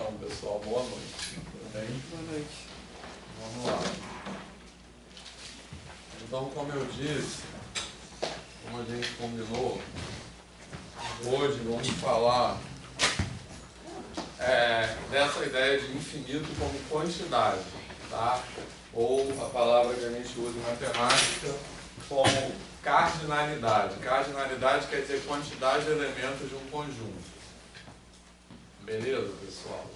Então, pessoal, boa noite. Tudo bem? Boa noite. Vamos lá. Então, como eu disse, como a gente combinou, hoje vamos falar dessa ideia de infinito como quantidade, tá? Ou a palavra que a gente usa em matemática como cardinalidade. Cardinalidade quer dizer quantidade de elementos de um conjunto. Beleza, pessoal?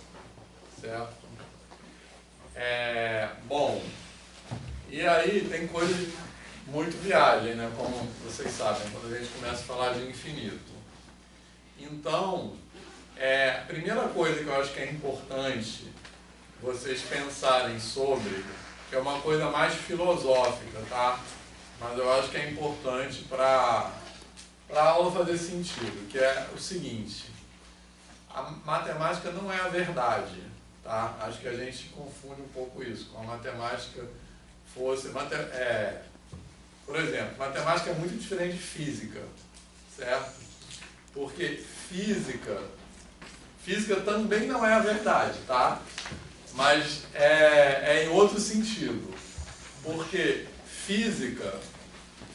Certo? Bom, e aí tem coisa muito viagem, né? Como vocês sabem, quando a gente começa a falar de infinito. Então, a primeira coisa que eu acho que é importante vocês pensarem sobre, que é uma coisa mais filosófica, tá? Mas eu acho que é importante para a aula fazer sentido, que é o seguinte: a matemática não é a verdade, tá? Acho que a gente confunde um pouco isso, com a matemática fosse... por exemplo, matemática é muito diferente de física, certo? Porque física também não é a verdade, tá? Mas é em outro sentido. Porque física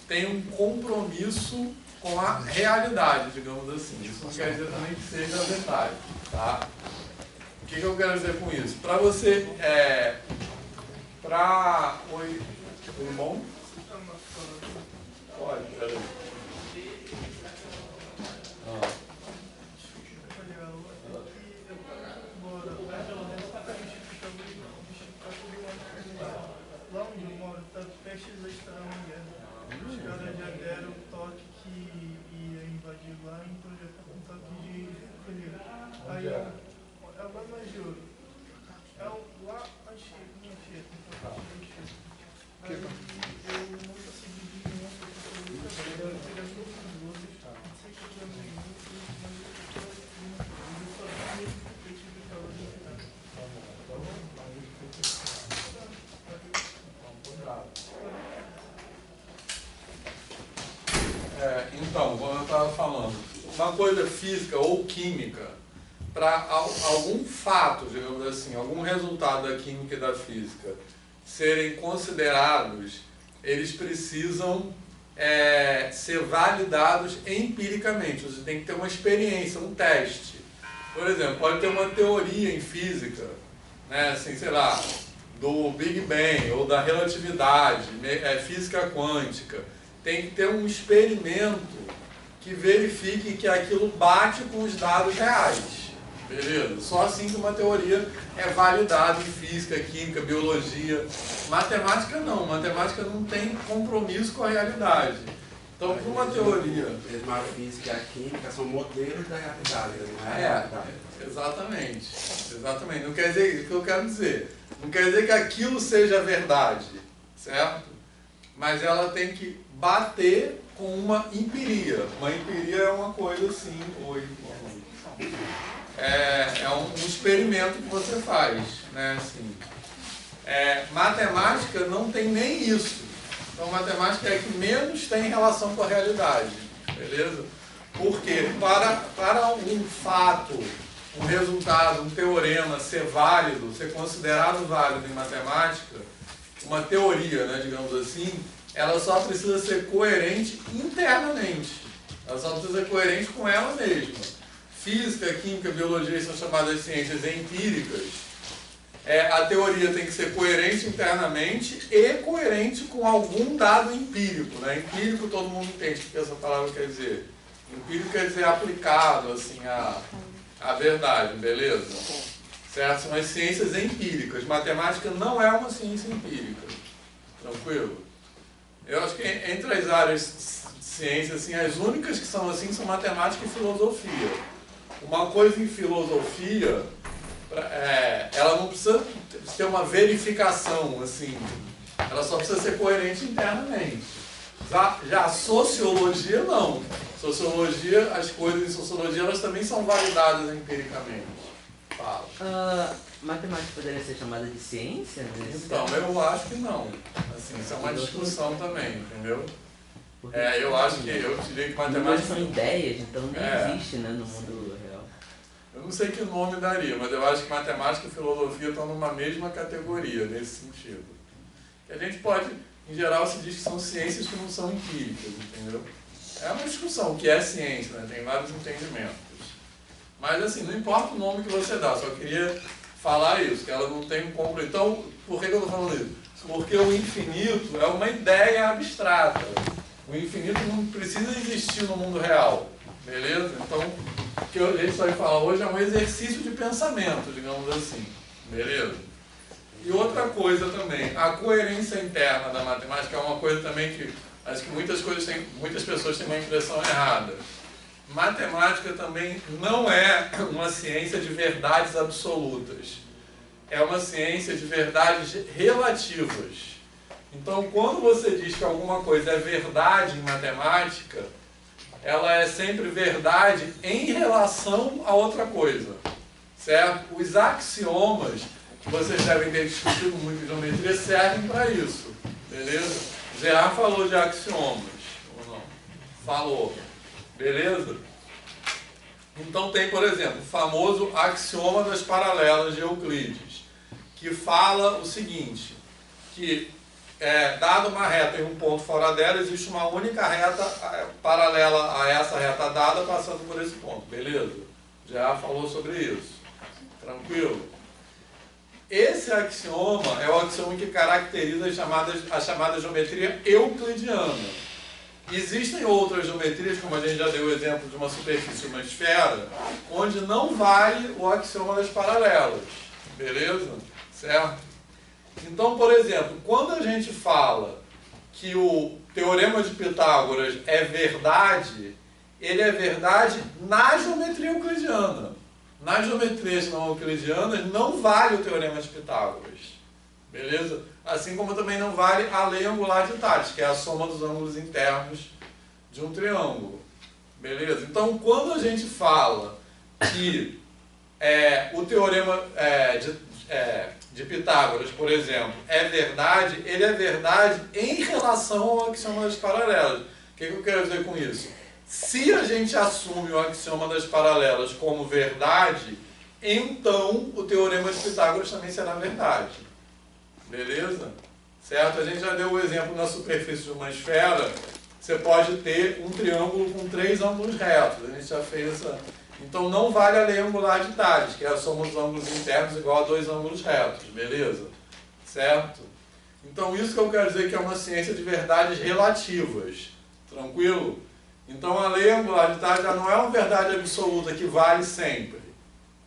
tem um compromisso com a realidade, digamos assim. Isso não quer dizer também que seja a verdade, tá? O que eu quero dizer com isso? Para você... Oi, tudo bom? Pode, peraí. Lá onde eu moro, está prestes a estourar uma guerra. Os caras já deram o toque que ia invadir lá, então já está com toque de recolher. Aí é lá na Juro. Lá, achei, não achei, tem que falar, não achei. Aí eu não consegui vir nenhum, porque eu vou pegar todos os outros, não sei que eu tenho nenhum, mas eu só vi que eu tive que falar de nada. Então, como eu estava falando, uma coisa física ou química, para algum fato, digamos assim, algum resultado da química e da física serem considerados, eles precisam ser validados empiricamente. Você tem que ter uma experiência, um teste. Por exemplo, pode ter uma teoria em física, né, assim, sei lá, do Big Bang ou da relatividade, física quântica. Tem que ter um experimento que verifique que aquilo bate com os dados reais. Beleza? Só assim que uma teoria é validada em física, química, biologia. Matemática não. Matemática não tem compromisso com a realidade. Então, para uma teoria... Mesmo a física e a química são modelos da realidade, não é a realidade. Exatamente. Exatamente. Não quer dizer o que eu quero dizer. Não quer dizer que aquilo seja verdade, certo? Mas ela tem que bater com uma empiria. Uma empiria é uma coisa assim... É um experimento que você faz, né? Assim, matemática não tem nem isso. Então, matemática é a que menos tem relação com a realidade, beleza? Porque para um fato, um resultado, um teorema ser válido, ser considerado válido em matemática, uma teoria, né, digamos assim, ela só precisa ser coerente internamente. Ela só precisa ser coerente com ela mesma. Física, química, biologia são chamadas de ciências empíricas. A teoria tem que ser coerente internamente e coerente com algum dado empírico, né? Empírico todo mundo entende o que essa palavra quer dizer. Empírico quer dizer aplicado, assim, à verdade, beleza? Certo? São as ciências empíricas. Matemática não é uma ciência empírica. Tranquilo? Eu acho que entre as áreas de ciência, assim, as únicas que são assim são matemática e filosofia. Uma coisa em filosofia, ela não precisa ter uma verificação, assim, ela só precisa ser coerente internamente. Já a sociologia, não. Sociologia, as coisas em sociologia, elas também são validadas empiricamente. Fala. Matemática poderia ser chamada de ciência? Então, eu acho que não. Assim, isso é uma discussão também, entendeu? Eu acho que eu diria que matemática... São ideias, então nem existe, né, no mundo real. Eu não não sei que nome daria, mas eu acho que matemática e filosofia estão numa mesma categoria, nesse sentido. Que a gente pode, em geral, se diz que são ciências que não são empíricas, entendeu? É uma discussão, o que é ciência, né? Tem vários entendimentos. Mas, assim, não importa o nome que você dá, só queria falar isso, que ela não tem um complemento. Então, por que eu estou falando isso? Porque o infinito é uma ideia abstrata. O infinito não precisa existir no mundo real, beleza? Então, o que a gente vai falar hoje é um exercício de pensamento, digamos assim, beleza? E outra coisa também, a coerência interna da matemática é uma coisa também que acho que muitas pessoas têm uma impressão errada. Matemática também não é uma ciência de verdades absolutas. É uma ciência de verdades relativas. Então, quando você diz que alguma coisa é verdade em matemática, ela é sempre verdade em relação a outra coisa. Certo? Os axiomas, que vocês devem ter discutido muito em geometria, servem para isso. Beleza? Gerard falou de axiomas. Ou não? Falou. Beleza? Então tem, por exemplo, o famoso axioma das paralelas de Euclides, que fala o seguinte, que dada uma reta em um ponto fora dela, existe uma única reta paralela a essa reta dada passando por esse ponto. Beleza? Já falou sobre isso. Tranquilo? Esse axioma é o axioma que caracteriza a chamada geometria euclidiana. Existem outras geometrias, como a gente já deu o exemplo de uma superfície e uma esfera, onde não vale o axioma das paralelas. Beleza? Certo? Então, por exemplo, quando a gente fala que o teorema de Pitágoras é verdade, ele é verdade na geometria euclidiana. Nas geometrias não euclidianas não vale o teorema de Pitágoras. Beleza? Assim como também não vale a lei angular de Tales, que é a soma dos ângulos internos de um triângulo. Beleza? Então, quando a gente fala que o teorema de Pitágoras, por exemplo, é verdade, ele é verdade em relação ao axioma das paralelas. O que eu quero dizer com isso? Se a gente assume o axioma das paralelas como verdade, então o teorema de Pitágoras também será verdade. Beleza? Certo? A gente já deu o exemplo na superfície de uma esfera. Você pode ter um triângulo com 3 ângulos retos. A gente já fez essa. Então não vale a lei angular de Tales, que é a soma dos ângulos internos igual a 2 ângulos retos. Beleza? Certo? Então isso que eu quero dizer que é uma ciência de verdades relativas. Tranquilo? Então a lei angular de Tales já não é uma verdade absoluta que vale sempre.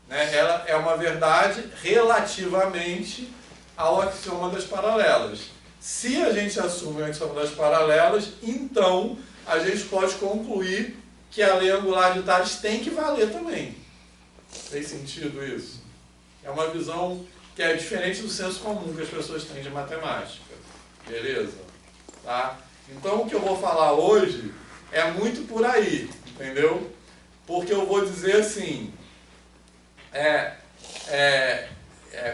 Né? Ela é uma verdade relativamente ao axioma das paralelas. Se a gente assume o axioma das paralelas, então a gente pode concluir que a lei angular de Tales tem que valer também. Fez sentido isso? É uma visão que é diferente do senso comum que as pessoas têm de matemática. Beleza? Tá? Então o que eu vou falar hoje é muito por aí, entendeu? Porque eu vou dizer assim,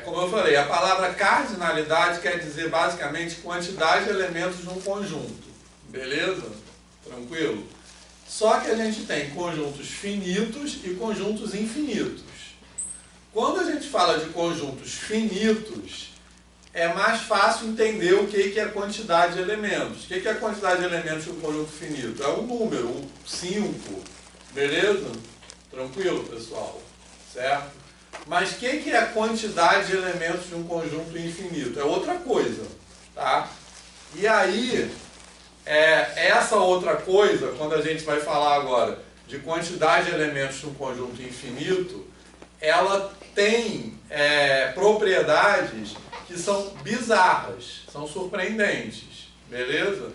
como eu falei, a palavra cardinalidade quer dizer basicamente quantidade de elementos de um conjunto. Beleza? Tranquilo? Só que a gente tem conjuntos finitos e conjuntos infinitos. Quando a gente fala de conjuntos finitos, é mais fácil entender o que é a quantidade de elementos. O que é a quantidade de elementos de um conjunto finito? É um número, um 5. Beleza? Tranquilo, pessoal? Certo? Mas o que é a quantidade de elementos de um conjunto infinito? É outra coisa, tá? E aí, essa outra coisa, quando a gente vai falar agora de quantidade de elementos de um conjunto infinito, ela tem propriedades que são bizarras, são surpreendentes, beleza?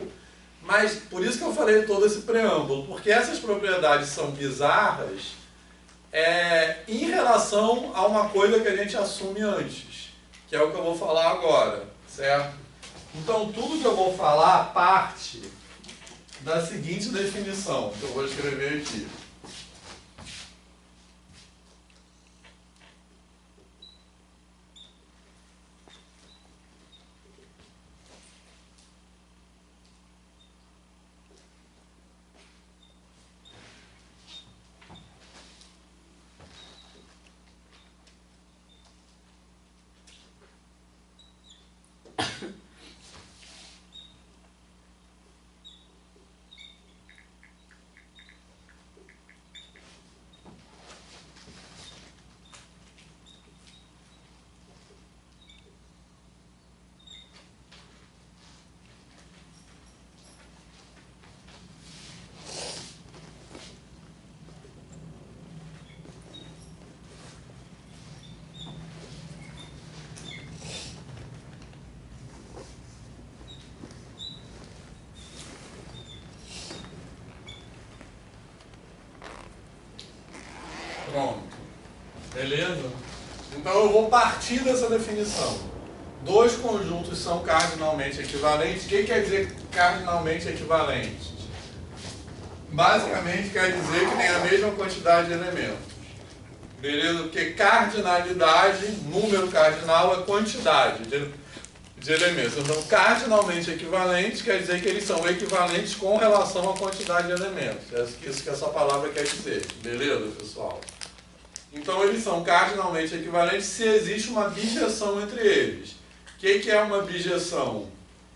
Mas por isso que eu falei todo esse preâmbulo, porque essas propriedades são bizarras em relação a uma coisa que a gente assume antes, que é o que eu vou falar agora, certo? Então, tudo que eu vou falar parte da seguinte definição, que eu vou escrever aqui. Beleza? Então eu vou partir dessa definição. Dois conjuntos são cardinalmente equivalentes. O que quer dizer cardinalmente equivalentes? Basicamente quer dizer que tem a mesma quantidade de elementos. Beleza? Porque cardinalidade, número cardinal, é quantidade de elementos. Então, cardinalmente equivalentes quer dizer que eles são equivalentes com relação à quantidade de elementos. É isso que essa palavra quer dizer. Beleza, pessoal? Então, eles são cardinalmente equivalentes se existe uma bijeção entre eles. O que é uma bijeção?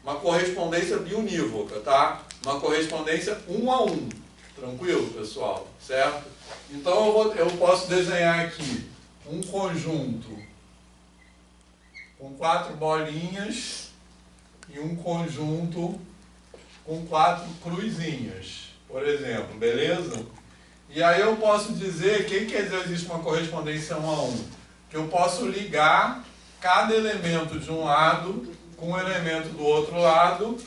Uma correspondência biunívoca, tá? Uma correspondência 1 a 1. Tranquilo, pessoal? Certo? Então, eu posso desenhar aqui um conjunto com 4 bolinhas e um conjunto com 4 cruzinhas, por exemplo, beleza? E aí eu posso dizer, o que quer dizer existe uma correspondência 1 a 1? Que eu posso ligar cada elemento de um lado com o elemento do outro lado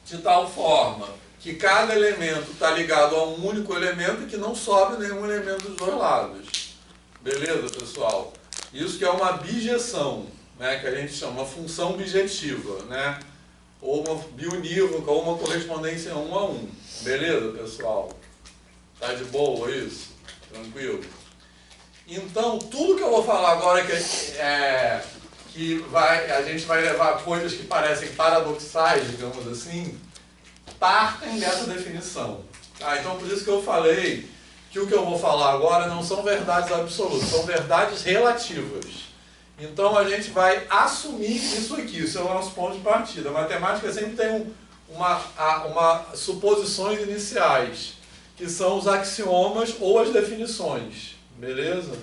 de tal forma que cada elemento está ligado a um único elemento e que não sobe nenhum elemento dos dois lados. Beleza, pessoal? Isso que é uma bijeção, né, que a gente chama uma função bijetiva, né? Ou uma biunívoca, ou uma correspondência 1 a 1. Beleza, pessoal? Tá de boa isso? Tranquilo? Então, tudo que eu vou falar agora a gente vai levar coisas que parecem paradoxais, digamos assim, partem dessa definição. Então, por isso que eu falei que o que eu vou falar agora não são verdades absolutas, são verdades relativas. Então, a gente vai assumir isso aqui, isso é o nosso ponto de partida. A matemática sempre tem suposições iniciais, que são os axiomas ou as definições. Beleza?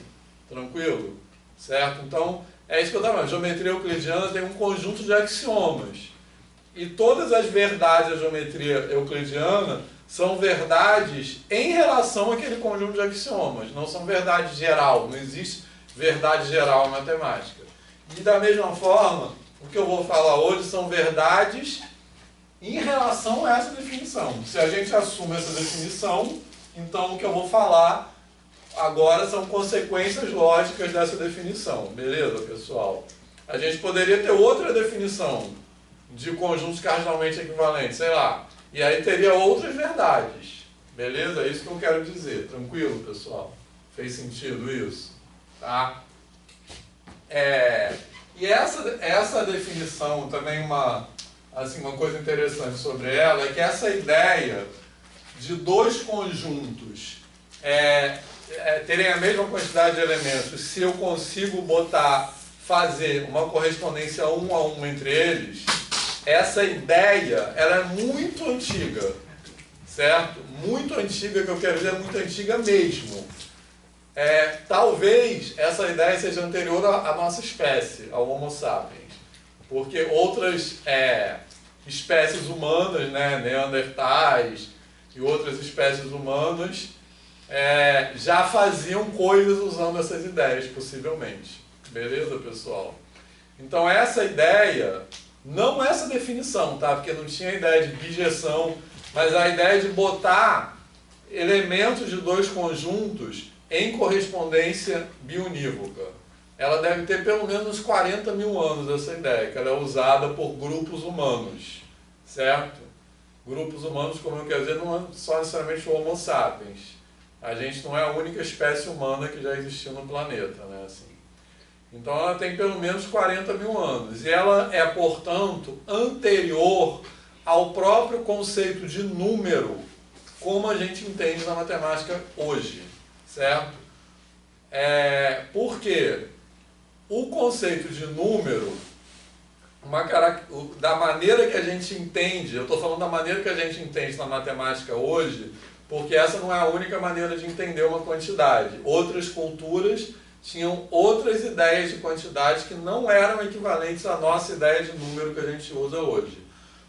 Tranquilo? Certo? Então, é isso que eu estava falando. A geometria euclidiana tem um conjunto de axiomas. E todas as verdades da geometria euclidiana são verdades em relação àquele conjunto de axiomas. Não são verdade geral. Não existe verdade geral na matemática. E da mesma forma, o que eu vou falar hoje são verdades em relação a essa definição. Se a gente assume essa definição, então o que eu vou falar agora são consequências lógicas dessa definição. Beleza, pessoal? A gente poderia ter outra definição de conjuntos cardinalmente equivalentes, sei lá. E aí teria outras verdades. Beleza? É isso que eu quero dizer. Tranquilo, pessoal? Fez sentido isso? Tá? E essa definição também uma coisa interessante sobre ela é que essa ideia de dois conjuntos terem a mesma quantidade de elementos, se eu consigo fazer uma correspondência 1 a 1 entre eles, essa ideia ela é muito antiga, certo? Muito antiga, que eu quero dizer muito antiga mesmo. Talvez essa ideia seja anterior à nossa espécie, ao Homo sapiens, porque outras espécies humanas, né, neandertais e outras espécies humanas já faziam coisas usando essas ideias, possivelmente. Beleza, pessoal? Então essa ideia, não essa definição, tá? Porque não tinha a ideia de bijeção, mas a ideia de botar elementos de dois conjuntos em correspondência biunívoca. Ela deve ter pelo menos 40 mil anos, essa ideia, que ela é usada por grupos humanos, certo? Grupos humanos, como eu quero dizer, não é só necessariamente o Homo sapiens. A gente não é a única espécie humana que já existiu no planeta, né? Assim. Então ela tem pelo menos 40 mil anos. E ela é, portanto, anterior ao próprio conceito de número, como a gente entende na matemática hoje, certo? Porque o conceito de número, da maneira que a gente entende, eu estou falando da maneira que a gente entende na matemática hoje, porque essa não é a única maneira de entender uma quantidade. Outras culturas tinham outras ideias de quantidade que não eram equivalentes à nossa ideia de número que a gente usa hoje.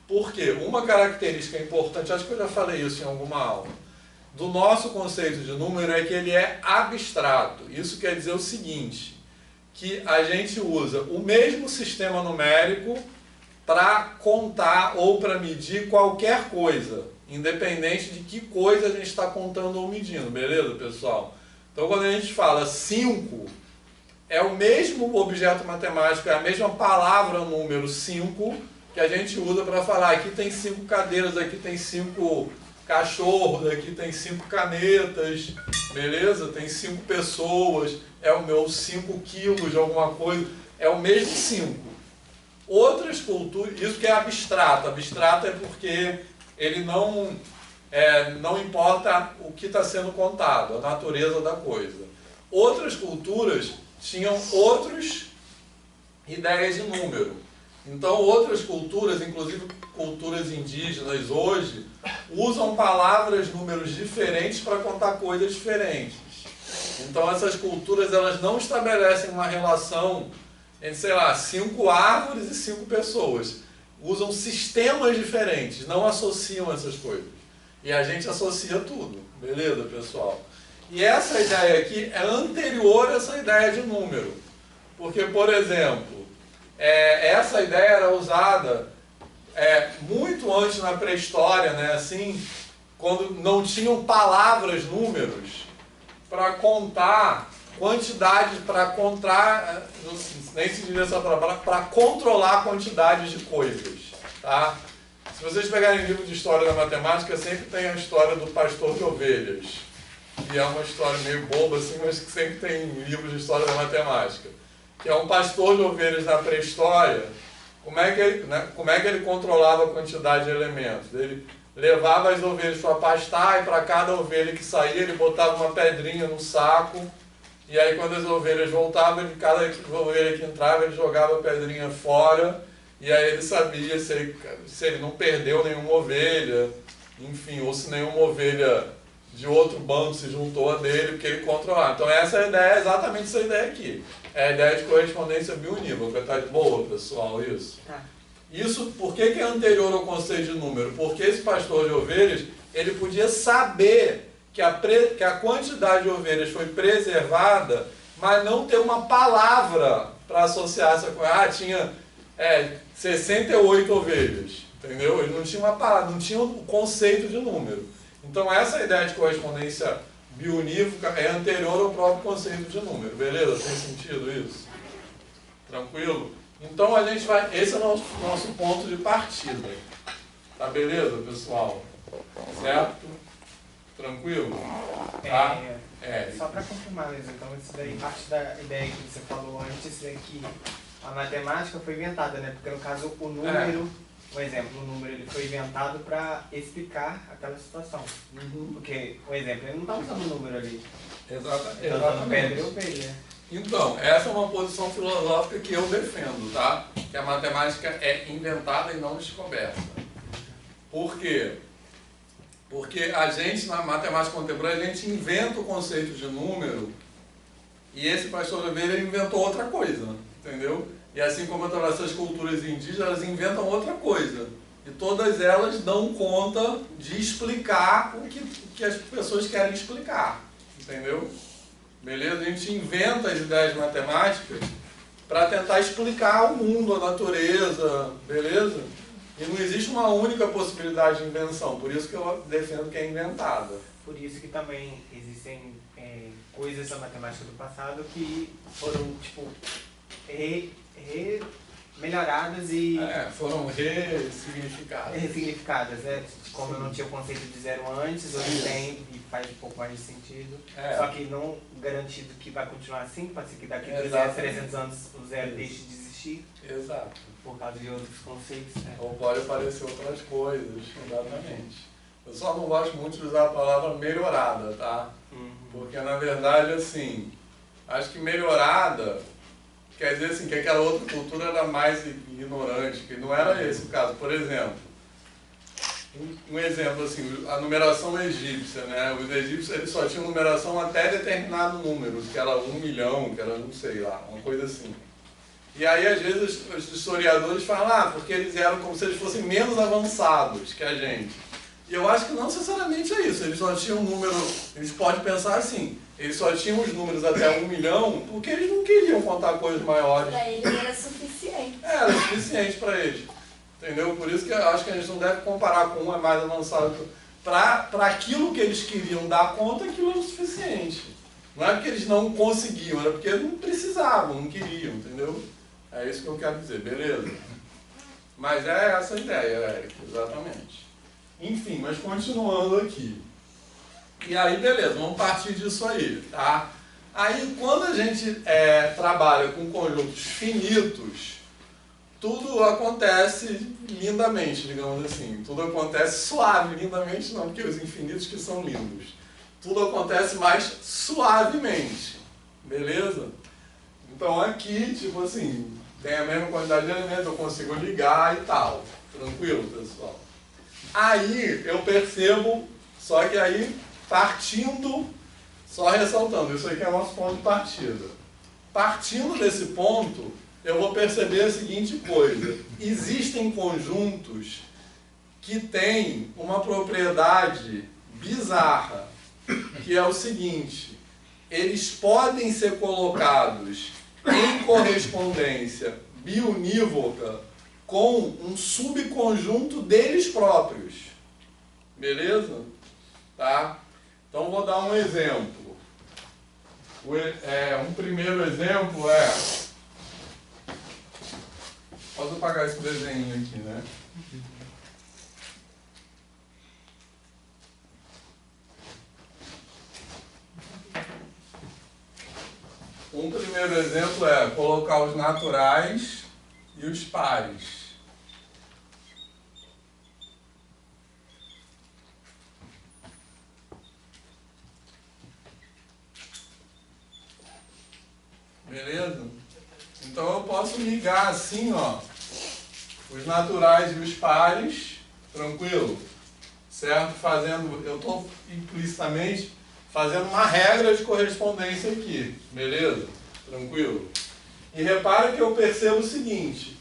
Por quê? Uma característica importante, acho que eu já falei isso em alguma aula, do nosso conceito de número é que ele é abstrato. Isso quer dizer o seguinte, que a gente usa o mesmo sistema numérico para contar ou para medir qualquer coisa, independente de que coisa a gente está contando ou medindo, beleza, pessoal? Então, quando a gente fala 5, é o mesmo objeto matemático, é a mesma palavra número 5 que a gente usa para falar aqui tem 5 cadeiras, aqui tem 5 cachorros, aqui tem 5 canetas, beleza? Tem 5 pessoas, é o meu 5 quilos de alguma coisa, é o mesmo 5. Outras culturas, isso que é abstrato. Abstrato é porque ele não importa o que está sendo contado, a natureza da coisa. Outras culturas tinham outras ideias de número. Então, outras culturas, inclusive culturas indígenas hoje, usam palavras, números diferentes para contar coisas diferentes. Então, essas culturas elas não estabelecem uma relação entre, sei lá, 5 árvores e 5 pessoas. Usam sistemas diferentes, não associam essas coisas. E a gente associa tudo, beleza, pessoal? E essa ideia aqui é anterior a essa ideia de número. Porque, por exemplo, essa ideia era usada muito antes na pré-história, né? Assim, quando não tinham palavras, números, para contar quantidade, para contar, nem se diz essa palavra, para controlar a quantidade de coisas, tá? Se vocês pegarem livro de história da matemática, sempre tem a história do pastor de ovelhas, que é uma história meio boba assim, mas que sempre tem em livros de história da matemática, que é um pastor de ovelhas na pré-história. Como é que ele controlava a quantidade de elementos? Ele levava as ovelhas para pastar e para cada ovelha que saía ele botava uma pedrinha no saco. E aí quando as ovelhas voltavam, cada ovelha que entrava ele jogava a pedrinha fora. E aí ele sabia se ele não perdeu nenhuma ovelha, enfim, ou se nenhuma ovelha de outro bando se juntou a dele, porque ele controlava. Então essa é a ideia, exatamente essa ideia aqui. É a ideia de correspondência biunívoca. Tá de boa, pessoal, isso? Isso, por que é anterior ao conceito de número? Porque esse pastor de ovelhas, ele podia saber que a quantidade de ovelhas foi preservada, mas não ter uma palavra para associar essa coisa. Tinha 68 ovelhas, entendeu? Ele não tinha uma palavra, não tinha o conceito de número. Então essa ideia de correspondência biunívoca é anterior ao próprio conceito de número, beleza? Tem sentido isso? Tranquilo? Então a gente vai, esse é o nosso ponto de partida. Tá beleza, pessoal? Certo? Tranquilo? Tá? Só para confirmar, Luiz, então isso daí parte da ideia que você falou antes, é que a matemática foi inventada, né? Porque no caso o número, por exemplo, o número ele foi inventado para explicar aquela situação. Porque, por exemplo, ele não está usando o número ali. Exatamente. Ele está usando pedra e ovelha. Então, essa é uma posição filosófica que eu defendo, tá? Que a matemática é inventada e não descoberta. Por quê? Porque a gente, na matemática contemporânea, a gente inventa o conceito de número e esse pastor de ovelha inventou outra coisa, entendeu? E assim como essas culturas indígenas, elas inventam outra coisa. E todas elas dão conta de explicar o que as pessoas querem explicar, entendeu? Beleza? A gente inventa as ideias matemáticas para tentar explicar o mundo, a natureza, beleza? E não existe uma única possibilidade de invenção, por isso que eu defendo que é inventada. Por isso que também existem coisas da matemática do passado que foram, tipo, melhoradas e... foram ressignificadas. Ressignificadas, né? Como eu não tinha o conceito de zero antes, hoje tem e faz um pouco mais de sentido. Só que não garantido que vai continuar assim, pode ser que daqui a 200, 300 anos o zero deixe de existir. Exato. Por causa de outros conceitos. Ou pode aparecer outras coisas, exatamente. Eu só não gosto muito de usar a palavra melhorada, tá? Porque na verdade, assim, acho que melhorada quer dizer assim, que aquela outra cultura era mais ignorante, que não era esse o caso. Por exemplo, um exemplo assim, a numeração egípcia, né? Os egípcios eles só tinham numeração até determinado número, que era 1 milhão, que era não sei lá, uma coisa assim. E aí às vezes os historiadores falam, porque eles eram como se eles fossem menos avançados que a gente. E eu acho que não necessariamente é isso, eles só tinham um número, eles podem pensar assim, eles só tinham os números até 1 milhão porque eles não queriam contar coisas maiores. Para eles era suficiente. Era suficiente para eles, entendeu? Por isso que eu acho que a gente não deve comparar com um é mais avançado. Para aquilo que eles queriam dar conta, aquilo é o suficiente. Não é porque eles não conseguiam, era porque não precisavam, não queriam, entendeu? É isso que eu quero dizer, beleza? Mas é essa a ideia, Eric, exatamente. Enfim, mas continuando aqui. E aí, beleza, vamos partir disso aí, tá? Aí, quando a gente trabalha com conjuntos finitos, tudo acontece lindamente, digamos assim. Tudo acontece suave, lindamente não, porque os infinitos que são lindos. Tudo acontece mais suavemente, beleza? Então aqui, tipo assim, tem a mesma quantidade de elementos, eu consigo ligar e tal. Tranquilo, pessoal? Aí eu percebo, só que aí partindo, só ressaltando, isso aqui é o nosso ponto de partida. Partindo desse ponto, eu vou perceber a seguinte coisa. Existem conjuntos que têm uma propriedade bizarra, que é o seguinte: eles podem ser colocados em correspondência biunívoca com um subconjunto deles próprios. Beleza? Tá? Então vou dar um exemplo. Um primeiro exemplo é... Posso apagar esse desenho aqui, né? Um primeiro exemplo é colocar os naturais e os pares. Beleza? Então eu posso ligar assim, ó, os naturais e os pares, tranquilo? Certo? Eu estou implicitamente fazendo uma regra de correspondência aqui, beleza? Tranquilo? E repara que eu percebo o seguinte,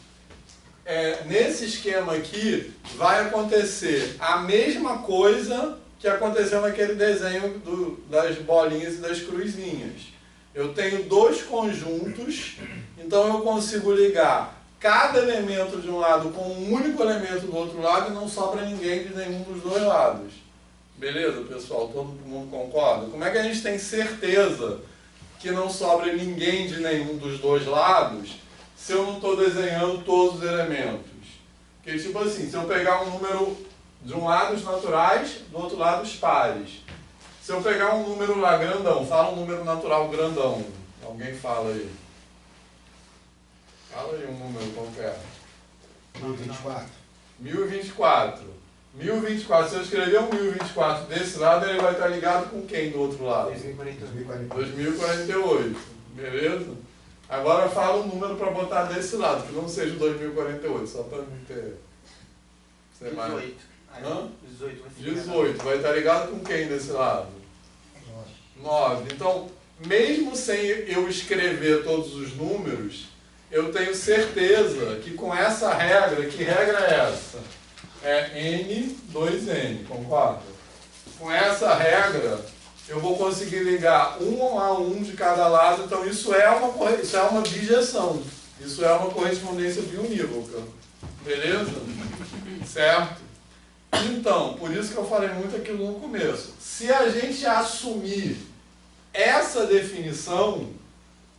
nesse esquema aqui vai acontecer a mesma coisa que aconteceu naquele desenho das bolinhas e das cruzinhas. Eu tenho dois conjuntos, então eu consigo ligar cada elemento de um lado com um único elemento do outro lado e não sobra ninguém de nenhum dos dois lados. Beleza, pessoal? Todo mundo concorda? Como é que a gente tem certeza que não sobra ninguém de nenhum dos dois lados se eu não estou desenhando todos os elementos? Porque, tipo assim, se eu pegar um número de um lado os naturais, do outro lado os pares. Se eu pegar um número lá grandão, fala um número natural grandão. Alguém fala aí. Fala aí um número qualquer. 1024. 1024. 1024. Se eu escrever um 1024 desse lado, ele vai estar ligado com quem do outro lado? 2048. Beleza? Agora fala um número para botar desse lado, que não seja o 2048, só para não ter... 18. Hã? 18 vai ser 18. Vai estar ligado com quem desse lado? 9. Então, mesmo sem eu escrever todos os números, eu tenho certeza que com essa regra, que regra é essa? É N, 2N, concorda? Com essa regra, eu vou conseguir ligar um a um de cada lado, então isso é uma bijeção. Isso é uma correspondência biunívoca. Beleza? Certo? Então, por isso que eu falei muito aquilo no começo. Se a gente assumir essa definição,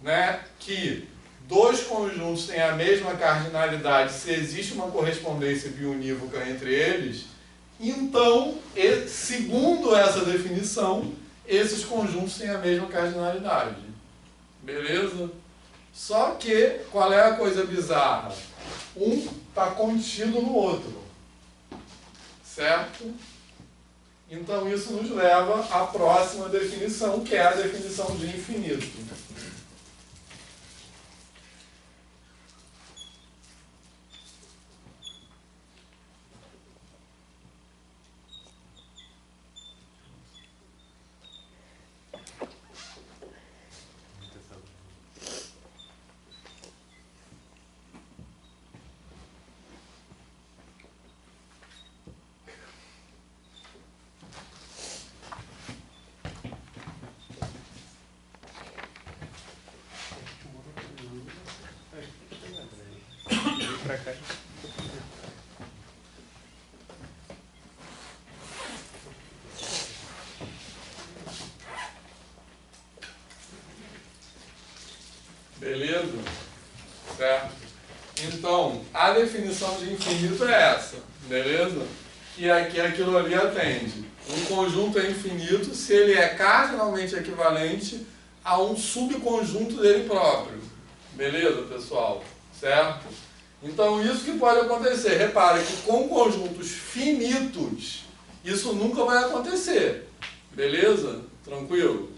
né, que dois conjuntos têm a mesma cardinalidade se existe uma correspondência biunívoca entre eles, então, segundo essa definição, esses conjuntos têm a mesma cardinalidade. Beleza? Só que, qual é a coisa bizarra? Um está contido no outro. Certo? Então isso nos leva à próxima definição, que é a definição de infinito. Beleza? Certo? Então, a definição de infinito é essa. Beleza? E aqui aquilo ali atende. Um conjunto é infinito se ele é cardinalmente equivalente a um subconjunto dele próprio. Beleza, pessoal? Certo? Então, isso que pode acontecer. Repare que com conjuntos finitos, isso nunca vai acontecer. Beleza? Tranquilo?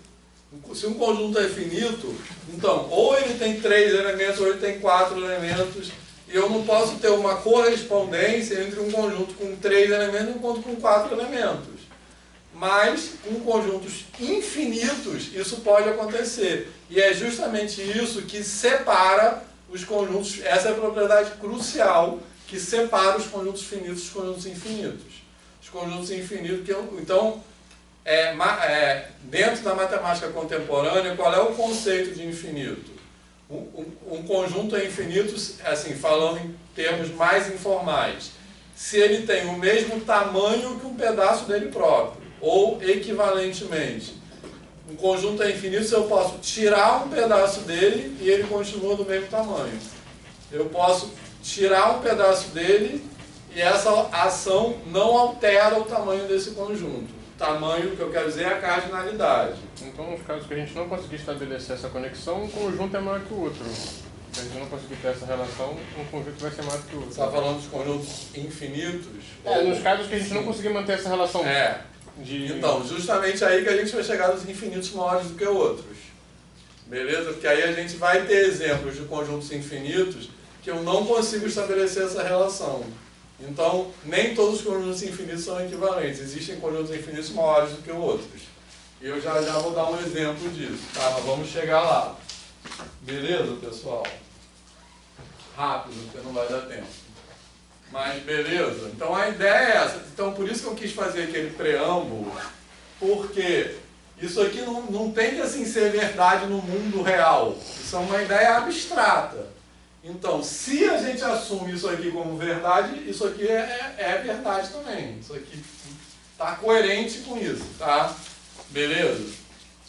Se um conjunto é finito, então, ou ele tem 3 elementos, ou ele tem 4 elementos, e eu não posso ter uma correspondência entre um conjunto com 3 elementos e um conjunto com 4 elementos. Mas, com conjuntos infinitos, isso pode acontecer. E é justamente isso que separa os conjuntos, essa é a propriedade crucial que separa os conjuntos finitos dos conjuntos infinitos. Os conjuntos infinitos, então, dentro da matemática contemporânea, qual é o conceito de infinito? Um conjunto é infinito, assim, falando em termos mais informais, se ele tem o mesmo tamanho que um pedaço dele próprio, ou equivalentemente. Um conjunto é infinito se eu posso tirar um pedaço dele e ele continua do mesmo tamanho. Eu posso tirar um pedaço dele e essa ação não altera o tamanho desse conjunto. O tamanho, que eu quero dizer, é a cardinalidade. Então, nos casos que a gente não conseguir estabelecer essa conexão, um conjunto é maior que o outro. Se a gente não conseguir ter essa relação, um conjunto vai ser maior que o outro. Você está falando de conjuntos infinitos? Nos casos que a gente não conseguir manter essa relação. Então, justamente aí que a gente vai chegar nos infinitos maiores do que outros. Beleza? Porque aí a gente vai ter exemplos de conjuntos infinitos que eu não consigo estabelecer essa relação. Então, nem todos os conjuntos infinitos são equivalentes. Existem conjuntos infinitos maiores do que outros. E eu já vou dar um exemplo disso, tá? Mas vamos chegar lá. Beleza, pessoal? Rápido, porque não vai dar tempo. Mas beleza? Então a ideia é essa. Então por isso que eu quis fazer aquele preâmbulo, porque isso aqui não tem que assim ser verdade no mundo real. Isso é uma ideia abstrata. Então, se a gente assume isso aqui como verdade, isso aqui é verdade também. Isso aqui está coerente com isso, tá? Beleza?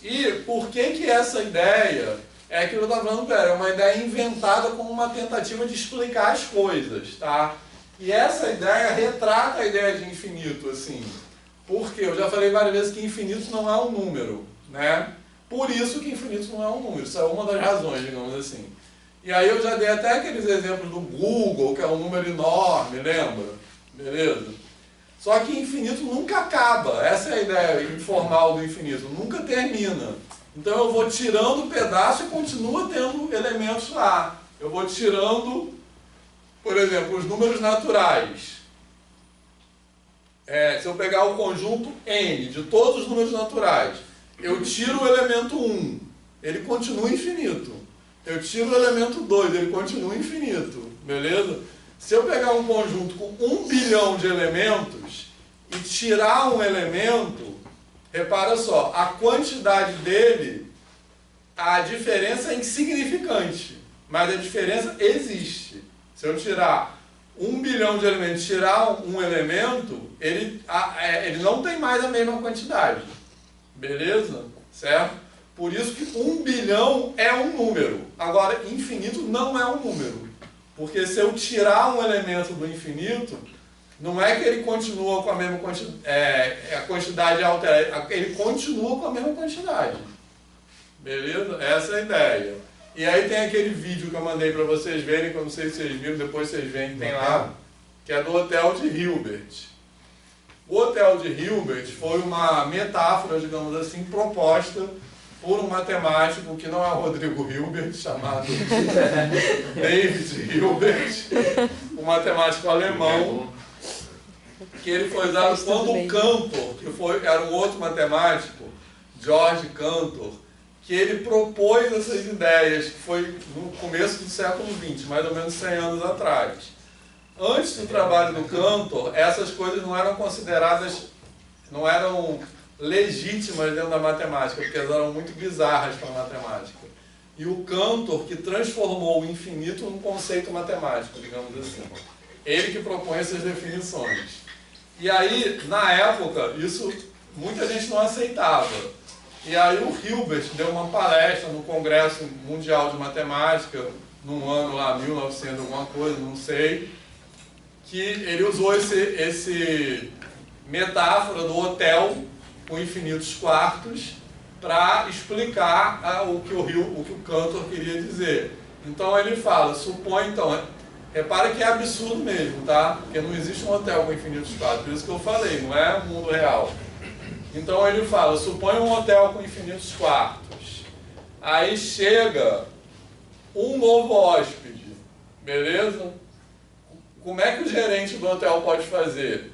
E por que essa ideia é aquilo que eu estava falando, é uma ideia inventada como uma tentativa de explicar as coisas, tá? E essa ideia retrata a ideia de infinito, assim. Porque eu já falei várias vezes que infinito não é um número, né? Por isso que infinito não é um número. Isso é uma das razões, digamos assim. E aí eu já dei até aqueles exemplos do Google, que é um número enorme, lembra? Beleza? Só que infinito nunca acaba. Essa é a ideia informal do infinito. Nunca termina. Então eu vou tirando pedaço e continua tendo elementos lá. Eu vou tirando, por exemplo, os números naturais. Se eu pegar o conjunto N de todos os números naturais, eu tiro o elemento 1, ele continua infinito. Eu tiro o elemento 2, ele continua infinito. Beleza? Se eu pegar um conjunto com 1 bilhão de elementos e tirar um elemento, repara só, a quantidade dele, a diferença é insignificante, mas a diferença existe. Se eu tirar 1 bilhão de elementos, tirar um elemento, ele não tem mais a mesma quantidade. Beleza? Certo? Por isso que 1 bilhão é um número. Agora, infinito não é um número. Porque se eu tirar um elemento do infinito, não é que ele continua com a mesma quantidade, a quantidade altera, ele continua com a mesma quantidade. Beleza? Essa é a ideia. E aí tem aquele vídeo que eu mandei para vocês verem, que eu não sei se vocês viram, depois vocês veem que tem lá, que é do Hotel de Hilbert. O Hotel de Hilbert foi uma metáfora, digamos assim, proposta por um matemático que não é o Rodrigo Hilbert, chamado David Hilbert, um matemático alemão, que ele foi usado quando o Cantor, que era um outro matemático, George Cantor, que ele propôs essas ideias, que foi no começo do século XX, mais ou menos 100 anos atrás. Antes do trabalho do Cantor, essas coisas não eram consideradas, não eram legítimas dentro da matemática, porque elas eram muito bizarras para a matemática. E o Cantor que transformou o infinito num conceito matemático, digamos assim. Ele que propõe essas definições. E aí, na época, isso muita gente não aceitava. E aí o Hilbert deu uma palestra no Congresso Mundial de Matemática, num ano lá, 1900 alguma coisa, não sei, que ele usou esse metáfora do hotel com infinitos quartos para explicar o que o Cantor queria dizer. Então ele fala, supõe então, repara que é absurdo mesmo, tá? Porque não existe um hotel com infinitos quartos, por isso que eu falei, não é o mundo real. Então ele fala, supõe um hotel com infinitos quartos, aí chega um novo hóspede, beleza? Como é que o gerente do hotel pode fazer?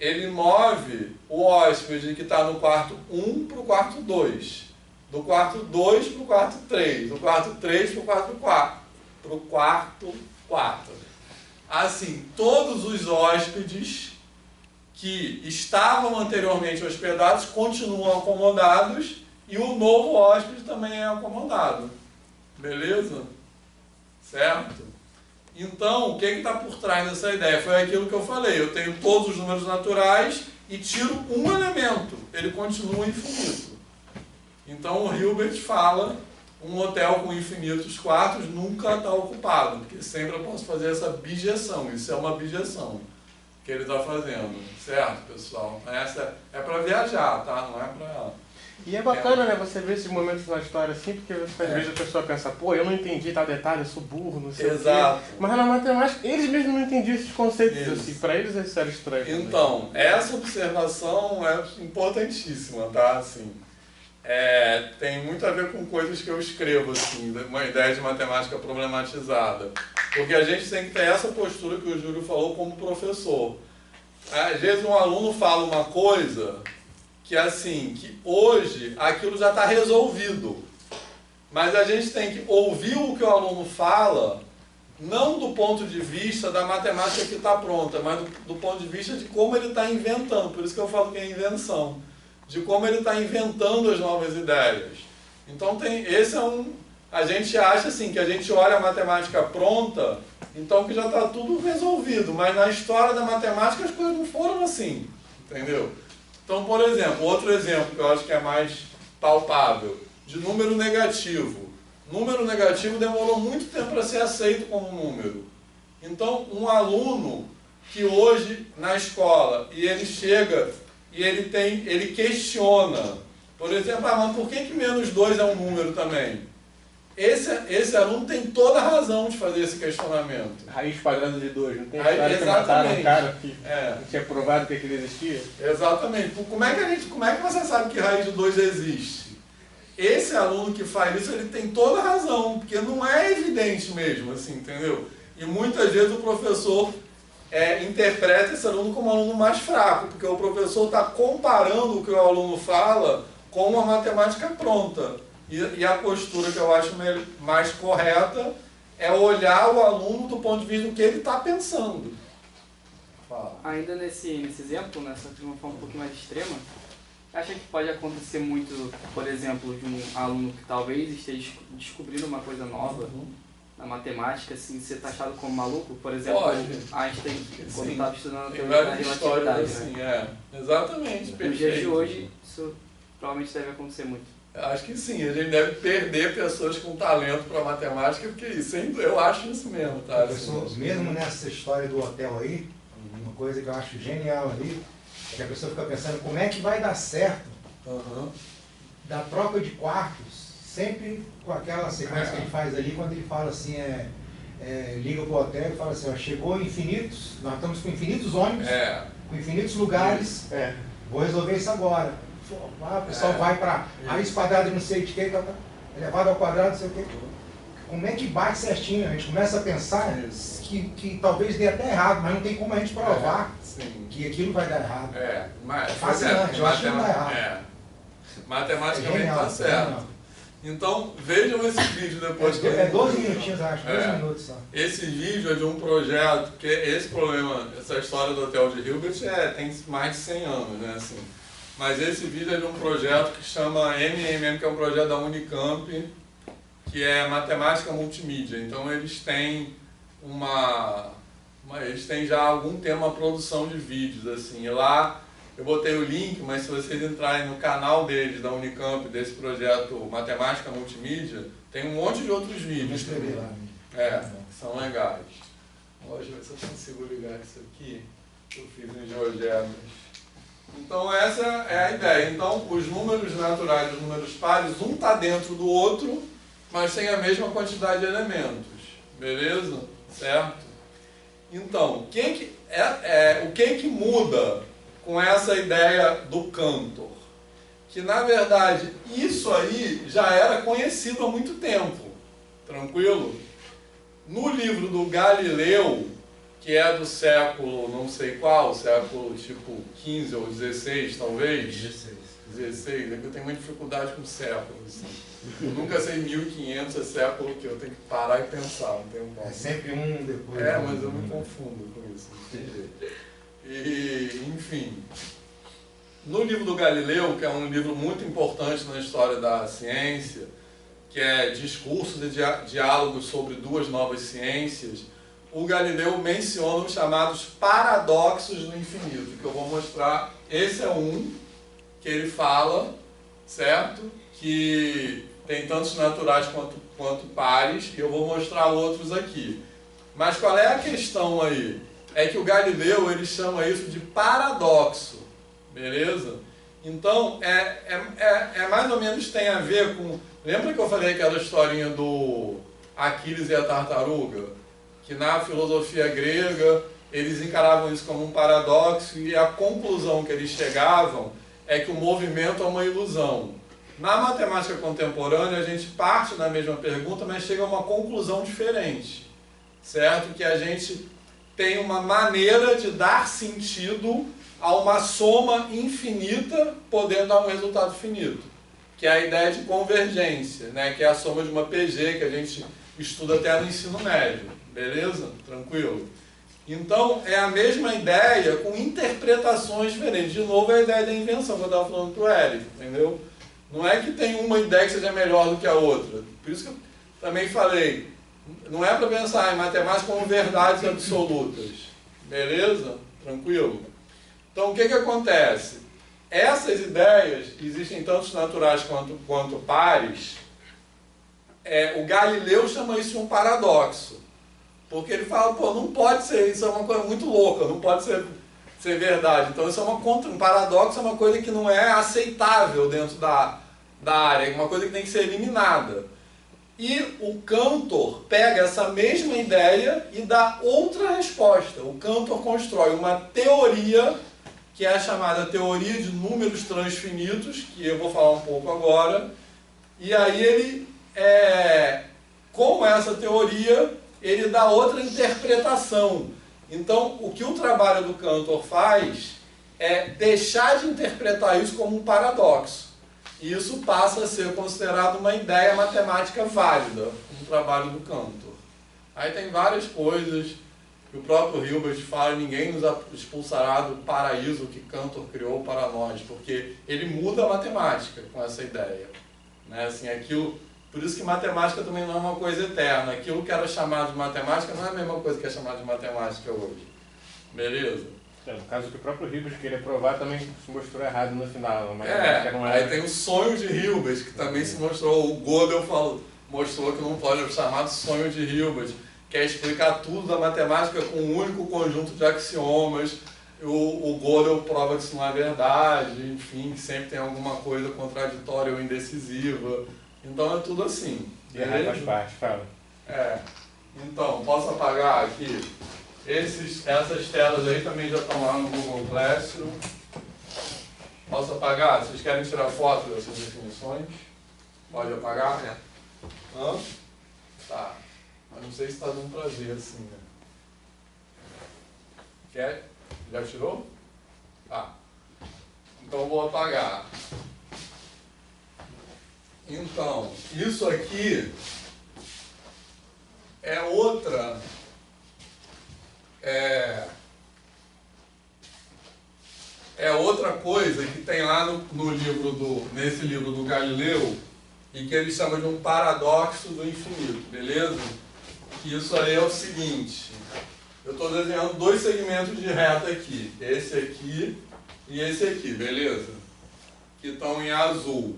Ele move o hóspede que está no quarto 1 para o quarto 2, do quarto 2 para o quarto 3, do quarto 3 para o quarto 4, para o quarto 4. Assim, todos os hóspedes que estavam anteriormente hospedados continuam acomodados e o novo hóspede também é acomodado. Beleza? Certo? Então, o que está por trás dessa ideia? Foi aquilo que eu falei, eu tenho todos os números naturais e tiro um elemento, ele continua infinito. Então o Hilbert fala, um hotel com infinitos quartos nunca está ocupado, porque sempre eu posso fazer essa bijeção, isso é uma bijeção que ele está fazendo, certo, pessoal? Essa é para viajar, tá? Não é para... E é bacana, né, você ver esses momentos na história assim, porque às vezes a pessoa pensa, pô, eu não entendi tal detalhe, eu sou burro, não sei o quê. Mas na matemática, eles mesmos não entendiam esses conceitos assim, para eles isso era estranho. Então, essa observação é importantíssima, tá? Assim, tem muito a ver com coisas que eu escrevo, assim, uma ideia de matemática problematizada. Porque a gente tem que ter essa postura que o Júlio falou como professor. Às vezes um aluno fala uma coisa que assim, que hoje aquilo já está resolvido. Mas a gente tem que ouvir o que o aluno fala, não do ponto de vista da matemática que está pronta, mas do ponto de vista de como ele está inventando. Por isso que eu falo que é invenção. De como ele está inventando as novas ideias. Então esse é a gente acha assim, que a gente olha a matemática pronta, então que já está tudo resolvido. Mas na história da matemática as coisas não foram assim. Entendeu? Então, por exemplo, outro exemplo que eu acho que é mais palpável, de número negativo. Número negativo demorou muito tempo para ser aceito como número. Então, um aluno que hoje na escola, e ele chega e ele questiona, por exemplo, mas por que menos 2 é um número também? Esse aluno tem toda a razão de fazer esse questionamento. Raiz quadrada de 2, não tem história que mataram um cara que não tinha provado que aquilo existia? Exatamente. Como é que você sabe que raiz de 2 existe? Esse aluno que faz isso, ele tem toda a razão, porque não é evidente mesmo, assim, entendeu? E muitas vezes o professor interpreta esse aluno como um aluno mais fraco, porque o professor está comparando o que o aluno fala com uma matemática pronta. E a postura que eu acho mais correta é olhar o aluno do ponto de vista do que ele está pensando. Fala. Ainda nesse exemplo, nessa de uma forma um pouquinho mais extrema, acha que pode acontecer muito, por exemplo, de um aluno que talvez esteja descobrindo uma coisa nova na matemática, assim, ser taxado como maluco? Por exemplo, Einstein, quando estava estudando a teoria da relatividade. Assim, Exatamente, perfeito. Nos dias de hoje, isso provavelmente deve acontecer muito. Eu acho que sim, a gente deve perder pessoas com talento para matemática, porque isso, eu acho isso mesmo, tá? Professor, mesmo nessa história do hotel aí, uma coisa que eu acho genial ali, é que a pessoa fica pensando como é que vai dar certo da troca de quartos, sempre com aquela sequência que ele faz ali, quando ele fala assim, liga para o hotel e fala assim, ó, chegou infinitos, nós estamos com infinitos ônibus, com infinitos lugares, vou resolver isso agora. O pessoal vai para raiz quadrada de não sei de que, elevado ao quadrado, não sei o que. Como é que bate certinho? A gente começa a pensar que talvez dê até errado, mas não tem como a gente provar que aquilo vai dar errado. Mas, fascinante, eu acho que não dá errado. Matematicamente está certo. Então, vejam esse vídeo depois. 12 minutinhos, acho, 12 minutos só. Esse vídeo é de um projeto, porque esse problema, essa história do hotel de Hilbert tem mais de 100 anos, né? Assim. Mas esse vídeo é de um projeto que chama MMM, que é um projeto da Unicamp, que é matemática multimídia. Então eles têm eles têm já há algum tempo uma produção de vídeos, assim. E lá eu botei o link, mas se vocês entrarem no canal deles, da Unicamp, desse projeto Matemática Multimídia, tem um monte de outros vídeos. Escrevi lá. Que são legais. Deixa eu ver se eu consigo ligar isso aqui, que eu fiz em GeoGebras. Então essa é a ideia. Então os números naturais e os números pares, um está dentro do outro, mas tem a mesma quantidade de elementos. Beleza? Certo? Então, o que muda com essa ideia do Cantor? Que na verdade isso aí já era conhecido há muito tempo. Tranquilo? No livro do Galileu, que é do século não sei qual, século tipo 15 ou 16 talvez. 16, é que eu tenho muita dificuldade com séculos. Assim. Eu nunca sei 1500 é século que eu tenho que parar e pensar, não tenho como. É sempre um depois. Mas eu me confundo com isso. E, enfim, no livro do Galileu, que é um livro muito importante na história da ciência, que é Discursos e Diálogos sobre Duas Novas Ciências, o Galileu menciona os chamados paradoxos do infinito, que eu vou mostrar. Esse é um que ele fala, certo? Que tem tantos naturais quanto pares, e eu vou mostrar outros aqui. Mas qual é a questão aí? É que o Galileu, ele chama isso de paradoxo, beleza? Então, mais ou menos tem a ver com... Lembra que eu falei aquela historinha do Aquiles e a tartaruga? Que na filosofia grega, eles encaravam isso como um paradoxo, e a conclusão que eles chegavam é que o movimento é uma ilusão. Na matemática contemporânea, a gente parte da mesma pergunta, mas chega a uma conclusão diferente, certo? Que a gente tem uma maneira de dar sentido a uma soma infinita, podendo dar um resultado finito, que é a ideia de convergência, né? Que é a soma de uma PG, que a gente estuda até no ensino médio, beleza? Tranquilo? Então, é a mesma ideia com interpretações diferentes. De novo, é a ideia da invenção que eu estava falando para o Eric, entendeu? Não é que tem uma ideia que seja melhor do que a outra. Por isso que eu também falei, não é para pensar em matemática como verdades absolutas. Beleza? Tranquilo? Então, o que acontece? Essas ideias, existem tantos naturais quanto pares. O Galileu chama isso de um paradoxo. Porque ele fala, não pode ser, isso é uma coisa muito louca, não pode ser verdade. Então isso é um paradoxo, é uma coisa que não é aceitável dentro da área, é uma coisa que tem que ser eliminada. E o Cantor pega essa mesma ideia e dá outra resposta. O Cantor constrói uma teoria, que é a chamada teoria de números transfinitos, que eu vou falar um pouco agora. E aí ele, com essa teoria, ele dá outra interpretação. Então, o que o trabalho do Cantor faz é deixar de interpretar isso como um paradoxo. E isso passa a ser considerado uma ideia matemática válida, no trabalho do Cantor. Aí tem várias coisas que o próprio Hilbert fala, ninguém nos expulsará do paraíso que Cantor criou para nós, porque ele muda a matemática com essa ideia. Né? Assim, aquilo... Por isso que matemática também não é uma coisa eterna. Aquilo que era chamado de matemática não é a mesma coisa que é chamado de matemática hoje. Beleza? No caso que o próprio Hilbert queria provar também se mostrou errado no final. Mas não aí tem o sonho de Hilbert, que também se mostrou. O Gödel mostrou que não pode ser chamado sonho de Hilbert, que é explicar tudo da matemática com um único conjunto de axiomas. O Gödel prova que isso não é verdade, enfim, que sempre tem alguma coisa contraditória ou indecisiva. Então é tudo assim. Faz parte, fala. Então, posso apagar aqui? Essas telas aí também já estão lá no Google Classroom. Posso apagar? Vocês querem tirar foto dessas definições? Pode apagar? Tá. Mas não sei se está dando pra ver assim, né? Quer? Já tirou? Tá. Então eu vou apagar. Então, isso aqui é outra coisa que tem lá nesse livro do Galileu, e que ele chama de um paradoxo do infinito, beleza? Que isso aí é o seguinte, eu estou desenhando dois segmentos de reta aqui, esse aqui e esse aqui, beleza? Que estão em azul.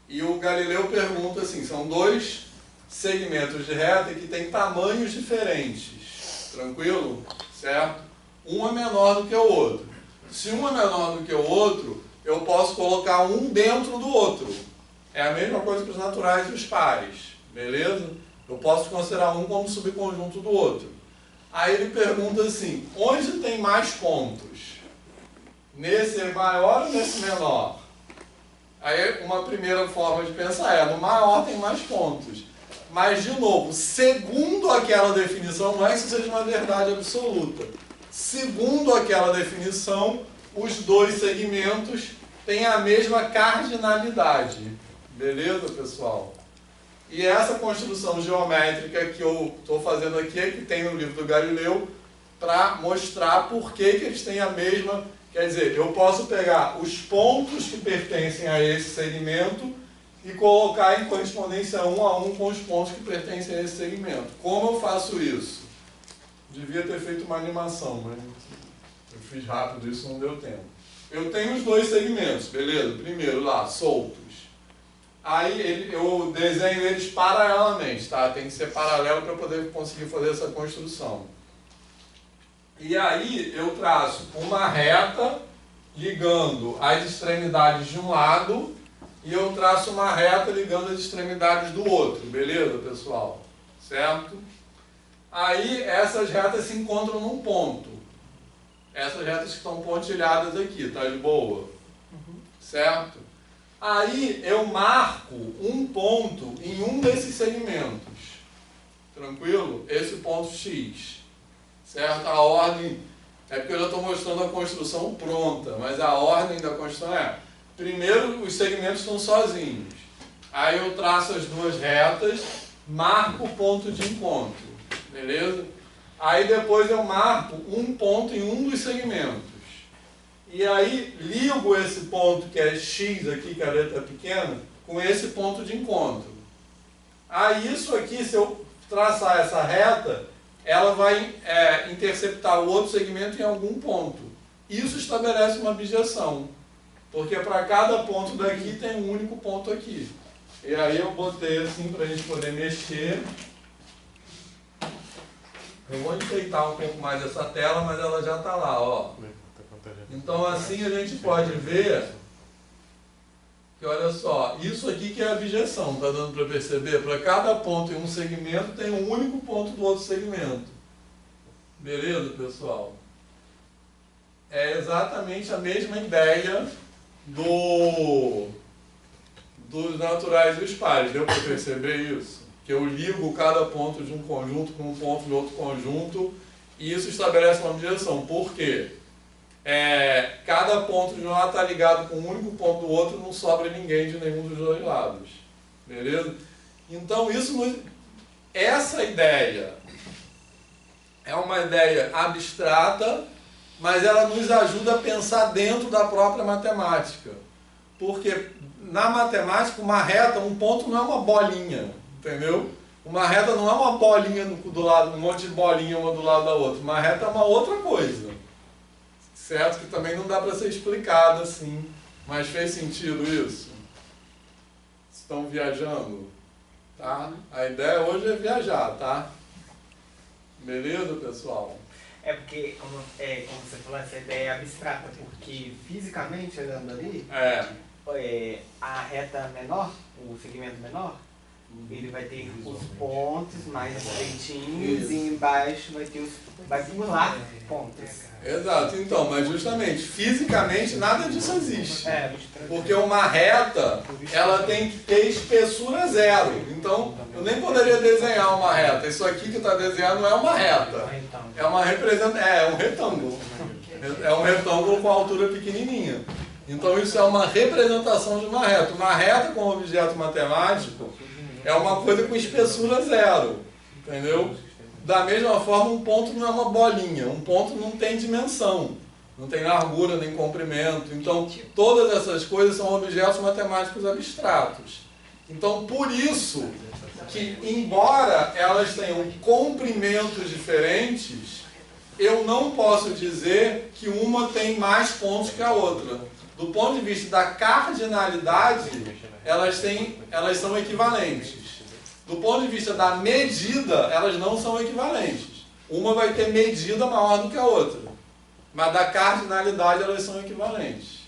E o Galileu pergunta assim, são dois segmentos de reta que têm tamanhos diferentes, tranquilo? Certo? Um é menor do que o outro. Se um é menor do que o outro, eu posso colocar um dentro do outro. É a mesma coisa que os naturais e os pares, beleza? Eu posso considerar um como subconjunto do outro. Aí ele pergunta assim, onde tem mais pontos? Nesse maior ou nesse menor? Aí uma primeira forma de pensar é, no maior tem mais pontos. Mas, de novo, segundo aquela definição, não é que isso seja uma verdade absoluta. Segundo aquela definição, os dois segmentos têm a mesma cardinalidade. Beleza, pessoal? E essa construção geométrica que eu estou fazendo aqui, é que tem no livro do Galileu, para mostrar por que eles têm a mesma... Quer dizer, eu posso pegar os pontos que pertencem a esse segmento e colocar em correspondência 1 a 1 com os pontos que pertencem a esse segmento. Como eu faço isso? Devia ter feito uma animação, mas eu fiz rápido, isso não deu tempo. Eu tenho os dois segmentos, beleza? Primeiro lá, soltos. Aí eu desenho eles paralelamente, tá? Tem que ser paralelo para poder conseguir fazer essa construção. E aí eu traço uma reta ligando as extremidades de um lado e eu traço uma reta ligando as extremidades do outro, beleza, pessoal? Certo? Aí essas retas se encontram num ponto. Essas retas que estão pontilhadas aqui, tá de boa? Certo? Aí eu marco um ponto em um desses segmentos. Tranquilo? Esse ponto X. Certo? A ordem... É porque eu já estou mostrando a construção pronta, mas a ordem da construção é... Primeiro, os segmentos estão sozinhos. Aí eu traço as duas retas, marco o ponto de encontro. Beleza? Aí depois eu marco um ponto em um dos segmentos. E aí ligo esse ponto que é X aqui, que a letra pequena, com esse ponto de encontro. Aí isso aqui, se eu traçar essa reta, ela vai interceptar o outro segmento em algum ponto. Isso estabelece uma bijeção. Porque para cada ponto daqui tem um único ponto aqui. E aí eu botei assim para a gente poder mexer. Eu vou enfeitar um pouco mais essa tela, mas ela já está lá, ó. Então assim a gente pode ver que, olha só, isso aqui que é a bijeção, está dando para perceber? Para cada ponto em um segmento tem um único ponto do outro segmento. Beleza, pessoal? É exatamente a mesma ideia dos naturais e os pares. Deu para perceber isso? Que eu ligo cada ponto de um conjunto com um ponto de outro conjunto e isso estabelece uma bijeção. Por quê? Cada ponto de um lado está ligado com um único ponto do outro, não sobra ninguém de nenhum dos dois lados. Beleza? Então, essa ideia é uma ideia abstrata, mas ela nos ajuda a pensar dentro da própria matemática. Porque na matemática, uma reta, um ponto não é uma bolinha, entendeu? Uma reta não é uma bolinha do lado, um monte de bolinha uma do lado da outra. Uma reta é uma outra coisa. Certo? Que também não dá para ser explicado assim. Mas fez sentido isso? Estão viajando? Tá? A ideia hoje é viajar, tá? Beleza, pessoal? É porque, como você falou, essa ideia é abstrata, porque fisicamente, olhando ali, a reta menor, o segmento menor, ele vai ter os pontos mais estreitinhos e embaixo vai pular pontos. Exato, então, mas justamente, fisicamente nada disso existe. Porque uma reta, ela tem que ter espessura zero. Então, eu nem poderia desenhar uma reta. Isso aqui que está desenhando não é uma reta. É uma um retângulo. É um retângulo com altura pequenininha. Então, isso é uma representação de uma reta. Uma reta com objeto matemático é uma coisa com espessura zero. Entendeu? Da mesma forma, um ponto não é uma bolinha, um ponto não tem dimensão, não tem largura nem comprimento. Então, todas essas coisas são objetos matemáticos abstratos. Então, por isso que, embora elas tenham comprimentos diferentes, eu não posso dizer que uma tem mais pontos que a outra. Do ponto de vista da cardinalidade, elas são equivalentes. Do ponto de vista da medida, elas não são equivalentes. Uma vai ter medida maior do que a outra. Mas da cardinalidade, elas são equivalentes.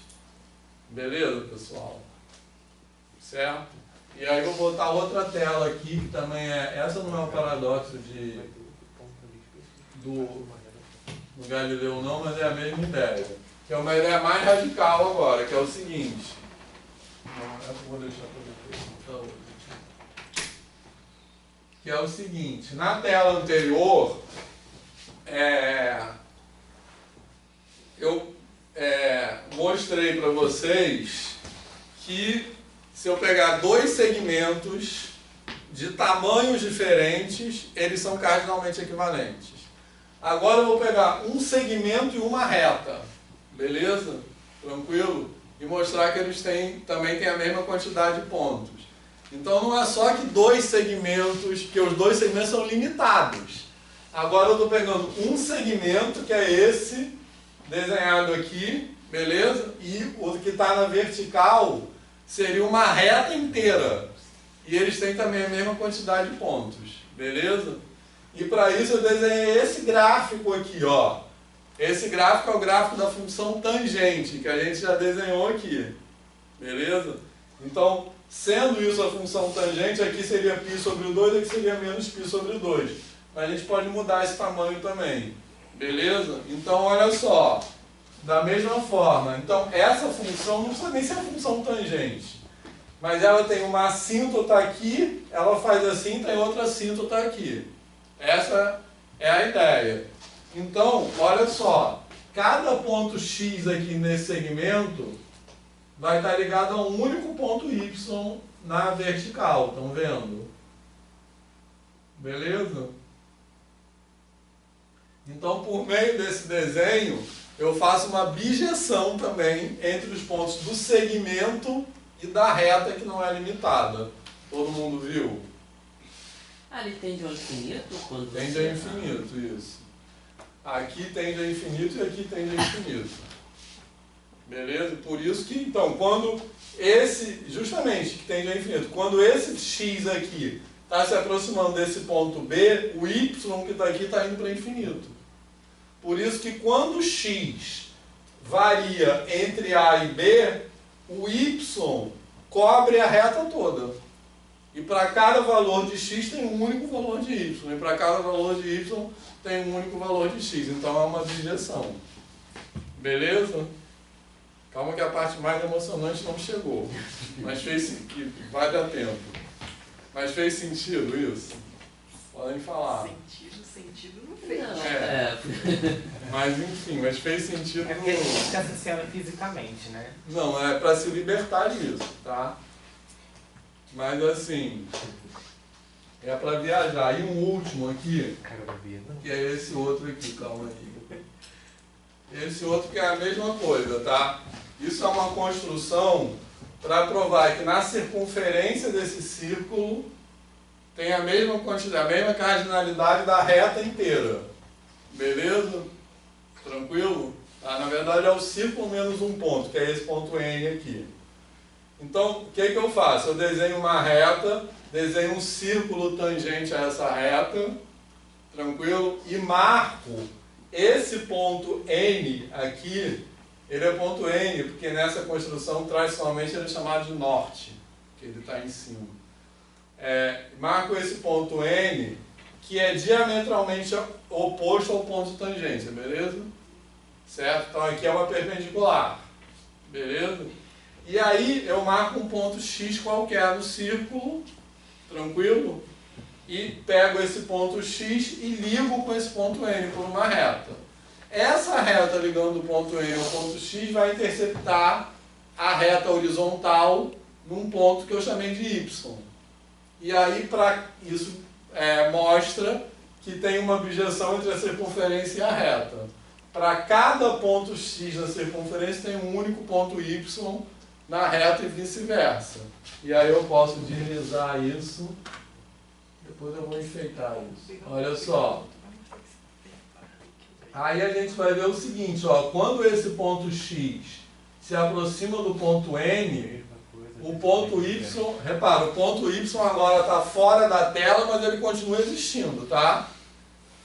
Beleza, pessoal? Certo? E aí eu vou botar outra tela aqui, que também é... Essa não é um paradoxo do Galileu não, mas é a mesma ideia. Que é uma ideia mais radical agora, que é o seguinte. Não, essa eu vou deixar para depois. Que é o seguinte. Na tela anterior, eu mostrei para vocês que se eu pegar dois segmentos de tamanhos diferentes, eles são cardinalmente equivalentes. Agora eu vou pegar um segmento e uma reta, beleza? Tranquilo? E mostrar que eles também têm a mesma quantidade de pontos. Então não é só que dois segmentos, que os dois segmentos são limitados. Agora eu estou pegando um segmento, que é esse, desenhado aqui, beleza? E o que está na vertical seria uma reta inteira. E eles têm também a mesma quantidade de pontos, beleza? E para isso eu desenhei esse gráfico aqui, ó. Esse gráfico é o gráfico da função tangente, que a gente já desenhou aqui, beleza? Então, sendo isso a função tangente, aqui seria π sobre o 2, aqui seria menos π sobre o 2. Mas a gente pode mudar esse tamanho também, beleza? Então, olha só, da mesma forma, então essa função não precisa nem ser a função tangente, mas ela tem uma assíntota aqui, ela faz assim, tem outra assíntota aqui. Essa é a ideia. Então, olha só, cada ponto x aqui nesse segmento vai estar ligado a um único ponto y na vertical, estão vendo? Beleza? Então, por meio desse desenho, eu faço uma bijeção também entre os pontos do segmento e da reta que não é limitada. Todo mundo viu? Ali tende ao infinito? Quando tende ao infinito, isso. Aqui tende ao infinito e aqui tende ao infinito. Beleza? Por isso que, então, quando esse, justamente, que tende ao infinito, quando esse x aqui está se aproximando desse ponto B, o y que está aqui está indo para infinito. Por isso que quando x varia entre A e B, o y cobre a reta toda. E para cada valor de x tem um único valor de y. E para cada valor de y tem um único valor de x. Então é uma bijeção. Beleza? Calma que a parte mais emocionante não chegou. Mas fez sentido. Vai dar tempo. Mas fez sentido isso? Podem falar. Sentido não fez. Mas enfim, mas fez sentido. É porque a gente se associa fisicamente, né? Não, é para se libertar disso, tá? Mas assim, é para viajar. E um último aqui, que é esse outro aqui, calma aí. Esse outro que é a mesma coisa, tá? Isso é uma construção para provar que na circunferência desse círculo tem a mesma quantidade, a mesma cardinalidade da reta inteira. Beleza? Tranquilo? Na verdade é o círculo menos um ponto, que é esse ponto N aqui. Então, o que eu faço? Eu desenho uma reta, desenho um círculo tangente a essa reta, tranquilo? E marco esse ponto N aqui, ele é ponto N, porque nessa construção, tradicionalmente, ele é chamado de norte, que ele está em cima. Marco esse ponto N, que é diametralmente oposto ao ponto de tangência, beleza? Certo? Então, aqui é uma perpendicular, beleza? E aí eu marco um ponto X qualquer no círculo, tranquilo? E pego esse ponto X e ligo com esse ponto N por uma reta. Essa reta ligando o ponto N ao ponto X vai interceptar a reta horizontal num ponto que eu chamei de Y. E aí, para isso, mostra que tem uma bijeção entre a circunferência e a reta. Para cada ponto X na circunferência tem um único ponto Y na reta e vice-versa. E aí eu posso deslizar isso, depois eu vou enfeitar isso. Olha só. Aí a gente vai ver o seguinte, ó, quando esse ponto X se aproxima do ponto N, o ponto Y, repara, o ponto Y agora está fora da tela, mas ele continua existindo, tá?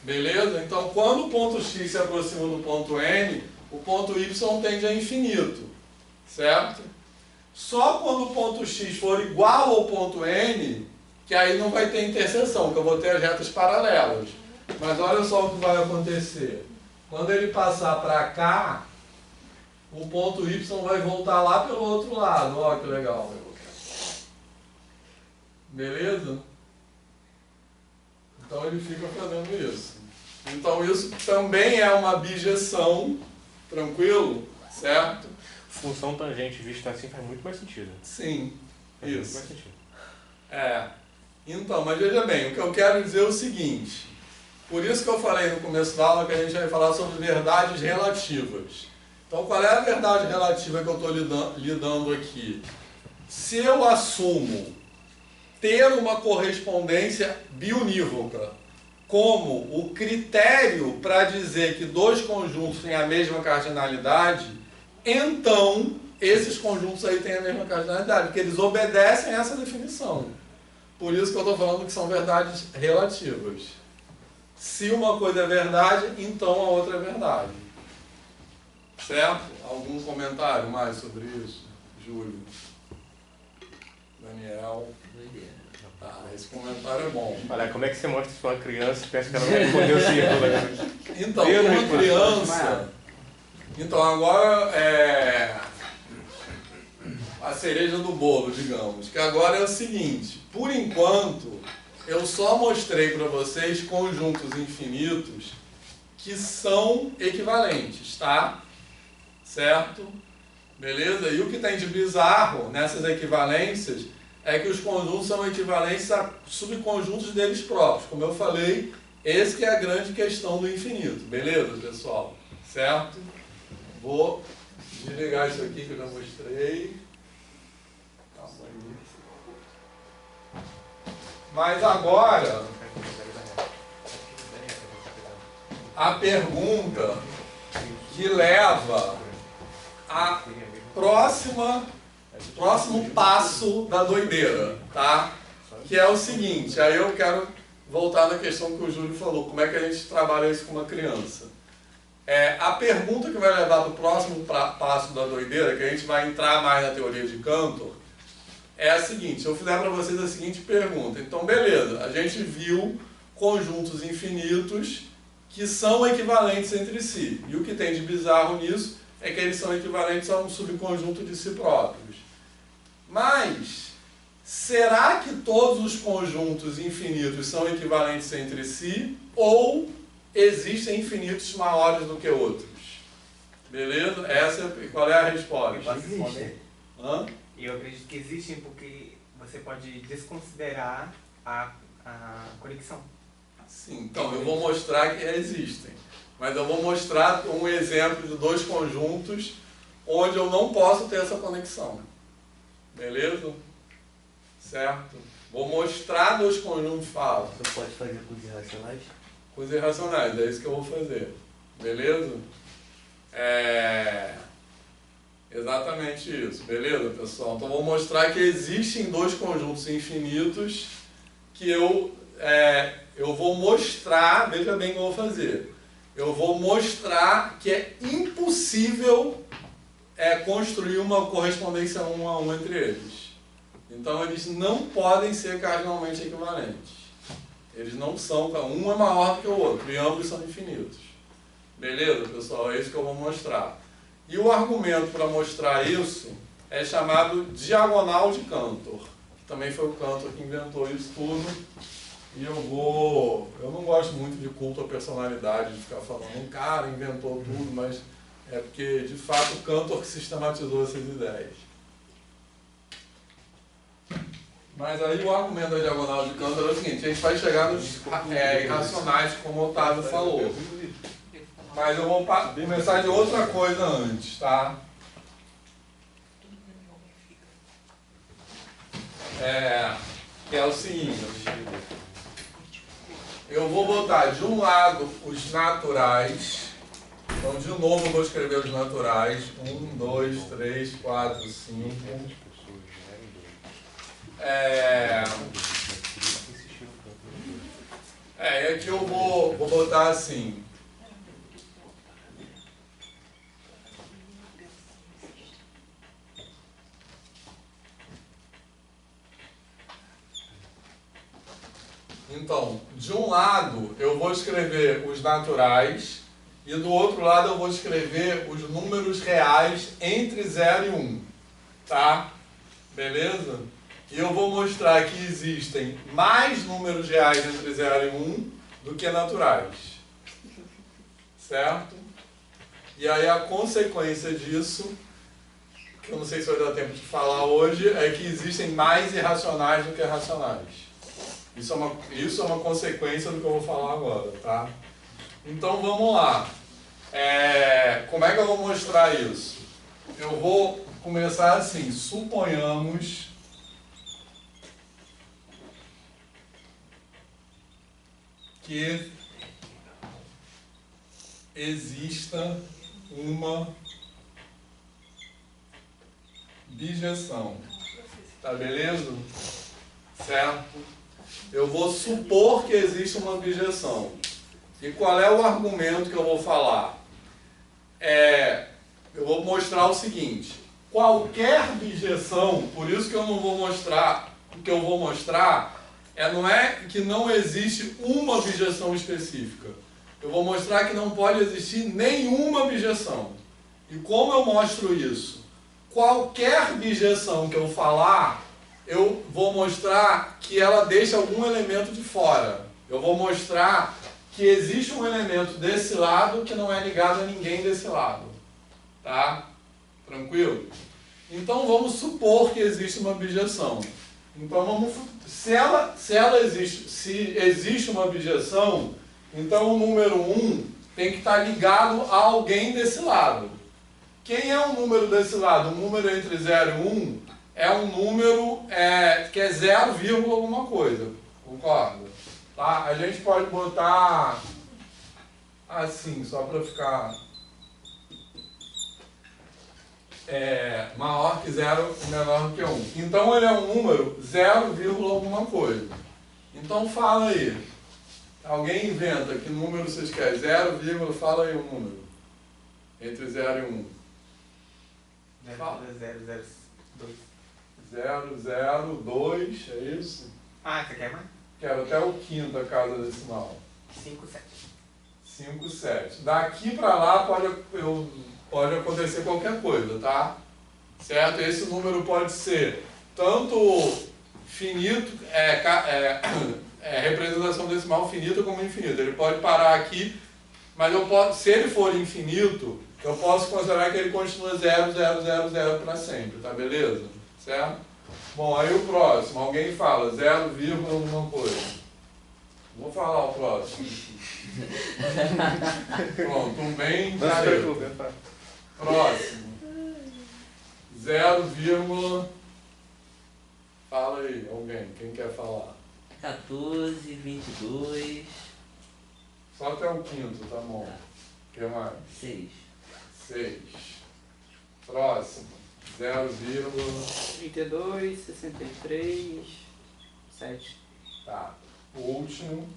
Beleza? Então, quando o ponto X se aproxima do ponto N, o ponto Y tende a infinito, certo? Só quando o ponto X for igual ao ponto N, que aí não vai ter interseção, que eu vou ter as retas paralelas. Mas olha só o que vai acontecer. Quando ele passar para cá, o ponto Y vai voltar lá pelo outro lado. Olha que legal. Beleza? Então ele fica fazendo isso. Então isso também é uma bijeção, tranquilo? Certo? Função tangente vista assim faz muito mais sentido. Sim, faz isso. Muito mais sentido. Então, mas veja bem, o que eu quero dizer é o seguinte. Por isso que eu falei no começo da aula que a gente vai falar sobre verdades relativas. Então, qual é a verdade relativa que eu estou lidando aqui? Se eu assumo ter uma correspondência biunívoca como o critério para dizer que dois conjuntos têm a mesma cardinalidade, então esses conjuntos aí têm a mesma cardinalidade, porque eles obedecem a essa definição. Por isso que eu estou falando que são verdades relativas. Se uma coisa é verdade, então a outra é verdade. Certo? Algum comentário mais sobre isso? Júlio? Daniel? Esse comentário é bom. Olha, como é que você mostra isso para uma criança e pensa que ela não respondeu o círculo? Então, uma criança... Então, agora a cereja do bolo, digamos. Que agora é o seguinte. Por enquanto, eu só mostrei para vocês conjuntos infinitos que são equivalentes, tá? Certo? Beleza? E o que tem de bizarro nessas equivalências é que os conjuntos são equivalentes a subconjuntos deles próprios. Como eu falei, esse que é a grande questão do infinito. Beleza, pessoal? Certo? Vou desligar isso aqui que eu já mostrei. Calma aí. Mas agora, a pergunta que leva a próximo passo da doideira, tá? Que é o seguinte, aí eu quero voltar na questão que o Júlio falou, como é que a gente trabalha isso com uma criança. A pergunta que vai levar para o próximo passo da doideira, que a gente vai entrar mais na teoria de Cantor, é a seguinte, eu fizer para vocês a seguinte pergunta. Então, beleza, a gente viu conjuntos infinitos que são equivalentes entre si. E o que tem de bizarro nisso é que eles são equivalentes a um subconjunto de si próprios. Mas, será que todos os conjuntos infinitos são equivalentes entre si? Ou existem infinitos maiores do que outros? Beleza? Qual é a resposta? Existem. Hã? Eu acredito que existem porque você pode desconsiderar a conexão. Sim, então eu vou mostrar que existem. Mas eu vou mostrar um exemplo de dois conjuntos onde eu não posso ter essa conexão. Beleza? Certo? Vou mostrar dois conjuntos falsos. Você pode fazer coisas irracionais? Coisas irracionais, é isso que eu vou fazer. Beleza? Exatamente isso. Beleza, pessoal? Então, vou mostrar que existem dois conjuntos infinitos que eu vou mostrar, veja bem o que eu vou fazer. Eu vou mostrar que é impossível construir uma correspondência 1 a 1 entre eles. Então, eles não podem ser cardinalmente equivalentes. Eles não são, um é maior do que o outro, e ambos são infinitos. Beleza, pessoal? É isso que eu vou mostrar. E o argumento para mostrar isso é chamado diagonal de Cantor. Que também foi o Cantor que inventou isso tudo. E eu não gosto muito de culto à personalidade, de ficar falando, um cara inventou tudo, mas é porque, de fato, o Cantor que sistematizou essas ideias. Mas aí o argumento da diagonal de Cantor é o seguinte, a gente vai chegar nos irracionais, como o Otávio falou. Mas eu vou começar de outra coisa antes, tá? Que é o seguinte. Eu vou botar de um lado os naturais Então, de novo, eu vou escrever os naturais. 1, 2, 3, 4, 5. E aqui eu vou botar assim. Então, de um lado eu vou escrever os naturais e do outro lado eu vou escrever os números reais entre 0 e 1. Tá? Beleza? E eu vou mostrar que existem mais números reais entre 0 e 1 do que naturais. Certo? E aí a consequência disso, que eu não sei se vai dar tempo de falar hoje, é que existem mais irracionais do que racionais. Isso é uma consequência do que eu vou falar agora, tá? Então vamos lá. Como é que eu vou mostrar isso? Eu vou começar assim. Suponhamos que exista uma bijeção. Tá beleza? Certo? Eu vou supor que existe uma bijeção. E qual é o argumento que eu vou falar? Eu vou mostrar o seguinte. Qualquer bijeção, por isso que eu não vou mostrar, o que eu vou mostrar não é que não existe uma bijeção específica. Eu vou mostrar que não pode existir nenhuma bijeção. E como eu mostro isso? Qualquer bijeção que eu falar, eu vou mostrar que ela deixa algum elemento de fora. Eu vou mostrar que existe um elemento desse lado que não é ligado a ninguém desse lado. Tá? Tranquilo? Então vamos supor que existe uma bijeção. Então se existe uma bijeção, então o número 1 tem que estar ligado a alguém desse lado. Quem é o número desse lado? O número entre 0 e 1 é um número que é 0, alguma coisa. Concorda? Tá? A gente pode botar assim, só para ficar maior que 0 e menor que 1. Então ele é um número 0, alguma coisa. Então fala aí. Alguém inventa que número vocês querem? 0, fala aí o número. Entre 0 e 1. 002, é isso? Você quer mais? Quero até o quinto a casa decimal. 5, 7. 5, 7. Daqui para lá pode acontecer qualquer coisa, tá? Certo? Esse número pode ser tanto finito, representação decimal finita como infinita. Ele pode parar aqui, mas se ele for infinito, eu posso considerar que ele continua 0, 0, 0, 0 para sempre, tá beleza? Certo? Bom, aí o próximo, alguém fala 0, alguma coisa. Vou falar o próximo. Pronto, bem careta. Próximo. 0, fala aí, alguém, quem quer falar? 14, 22. Só até o quinto, tá bom. O que mais? 6. 6. Próximo. 0, 32, 63, 7. Tá. O último.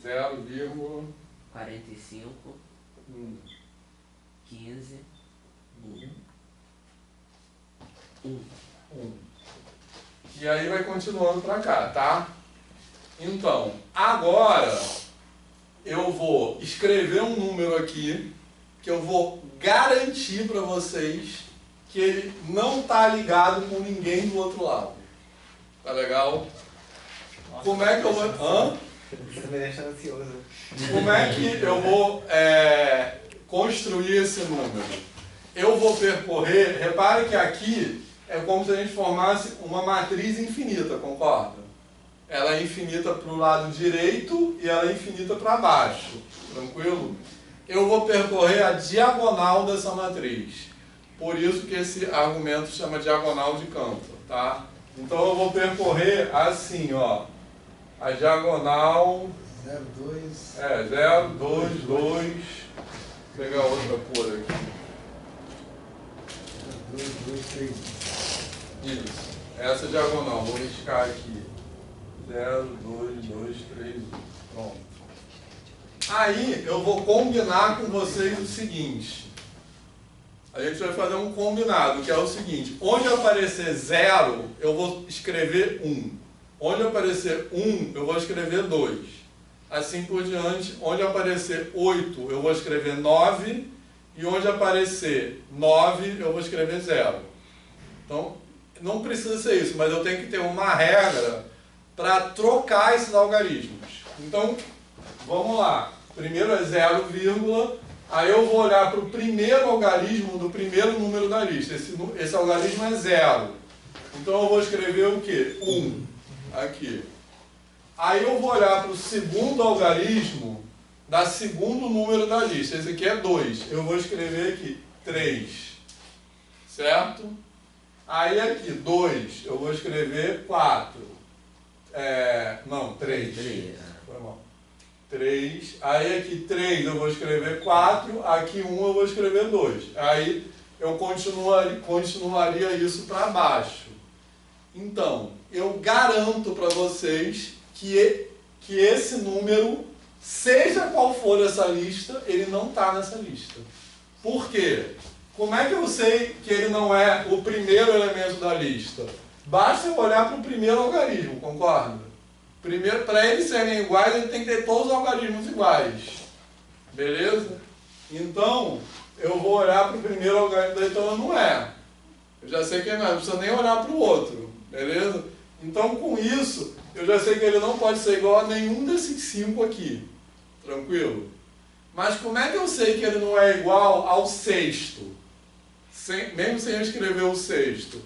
0, 45, 15, 1. E aí vai continuando para cá, tá? Então, agora eu vou escrever um número aqui que eu vou garantir para vocês que ele não está ligado com ninguém do outro lado. Tá legal? Nossa, como é que eu vou... Você tá me deixando ansioso. Como é que eu vou construir esse número? Eu vou percorrer... Repare que aqui é como se a gente formasse uma matriz infinita, concorda? Ela é infinita para o lado direito e ela é infinita para baixo. Tranquilo? Eu vou percorrer a diagonal dessa matriz. Por isso que esse argumento chama diagonal de Cantor, tá? Então eu vou percorrer assim, ó. a diagonal 0, 2. 0, 2, 2. Vou pegar outra cor aqui. 0, 2, 2, 3. Isso. Essa diagonal, vou riscar aqui. 0, 2, 2, 3, 1. Pronto. Aí eu vou combinar com vocês o seguinte. A gente vai fazer um combinado, que é o seguinte. Onde aparecer 0, eu vou escrever 1. Onde aparecer 1, eu vou escrever 2. Assim por diante. Onde aparecer 8, eu vou escrever 9. E onde aparecer 9, eu vou escrever 0. Então, não precisa ser isso, mas eu tenho que ter uma regra para trocar esses algarismos. Então, vamos lá. Primeiro é 0, aí eu vou olhar para o primeiro algarismo do primeiro número da lista. Esse algarismo é 0. Então eu vou escrever o quê? 1. Aqui. Aí eu vou olhar para o segundo algarismo da segundo número da lista. Esse aqui é 2. Eu vou escrever aqui 3. Certo? Aí aqui, 2. Eu vou escrever 4. Não, 3. Foi mal. 3. Aí aqui 3 eu vou escrever 4. Aqui 1 eu vou escrever 2. Aí eu continuaria isso para baixo. Então, eu garanto para vocês que esse número, seja qual for essa lista, ele não está nessa lista. Por quê? Como é que eu sei que ele não é o primeiro elemento da lista? Basta eu olhar para o primeiro algarismo, concorda? Primeiro, para eles serem iguais, ele tem que ter todos os algarismos iguais. Beleza? Então, eu vou olhar para o primeiro algarismo, então não é. Eu já sei que ele não é, não precisa nem olhar para o outro. Beleza? Então, com isso, eu já sei que ele não pode ser igual a nenhum desses 5 aqui. Tranquilo? Mas como é que eu sei que ele não é igual ao sexto? Mesmo sem eu escrever o sexto.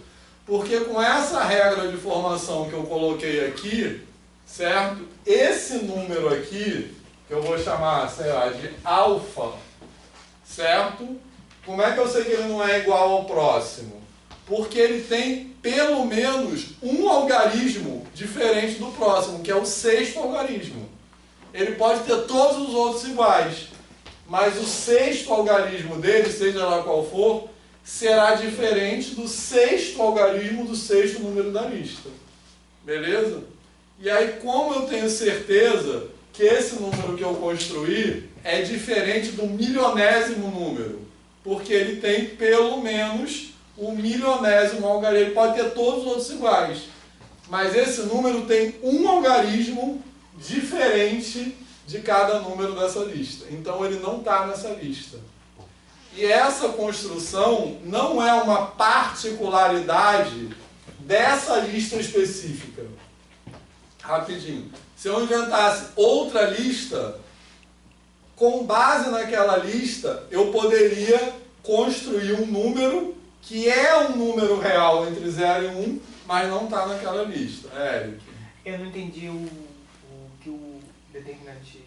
Porque com essa regra de formação que eu coloquei aqui, certo? Esse número aqui, que eu vou chamar, sei lá, de alfa, certo? Como é que eu sei que ele não é igual ao próximo? Porque ele tem pelo menos um algarismo diferente do próximo, que é o sexto algarismo. Ele pode ter todos os outros iguais, mas o sexto algarismo dele, seja lá qual for, será diferente do sexto algarismo do sexto número da lista. Beleza? E aí, como eu tenho certeza que esse número que eu construí é diferente do milionésimo número? Porque ele tem pelo menos o milionésimo algarismo. Ele pode ter todos os outros iguais, mas esse número tem um algarismo diferente de cada número dessa lista. Então ele não está nessa lista. E essa construção não é uma particularidade dessa lista específica. Rapidinho. Se eu inventasse outra lista, com base naquela lista, eu poderia construir um número que é um número real entre 0 e 1, mas não está naquela lista. Eric? Eu não entendi o que o determinante...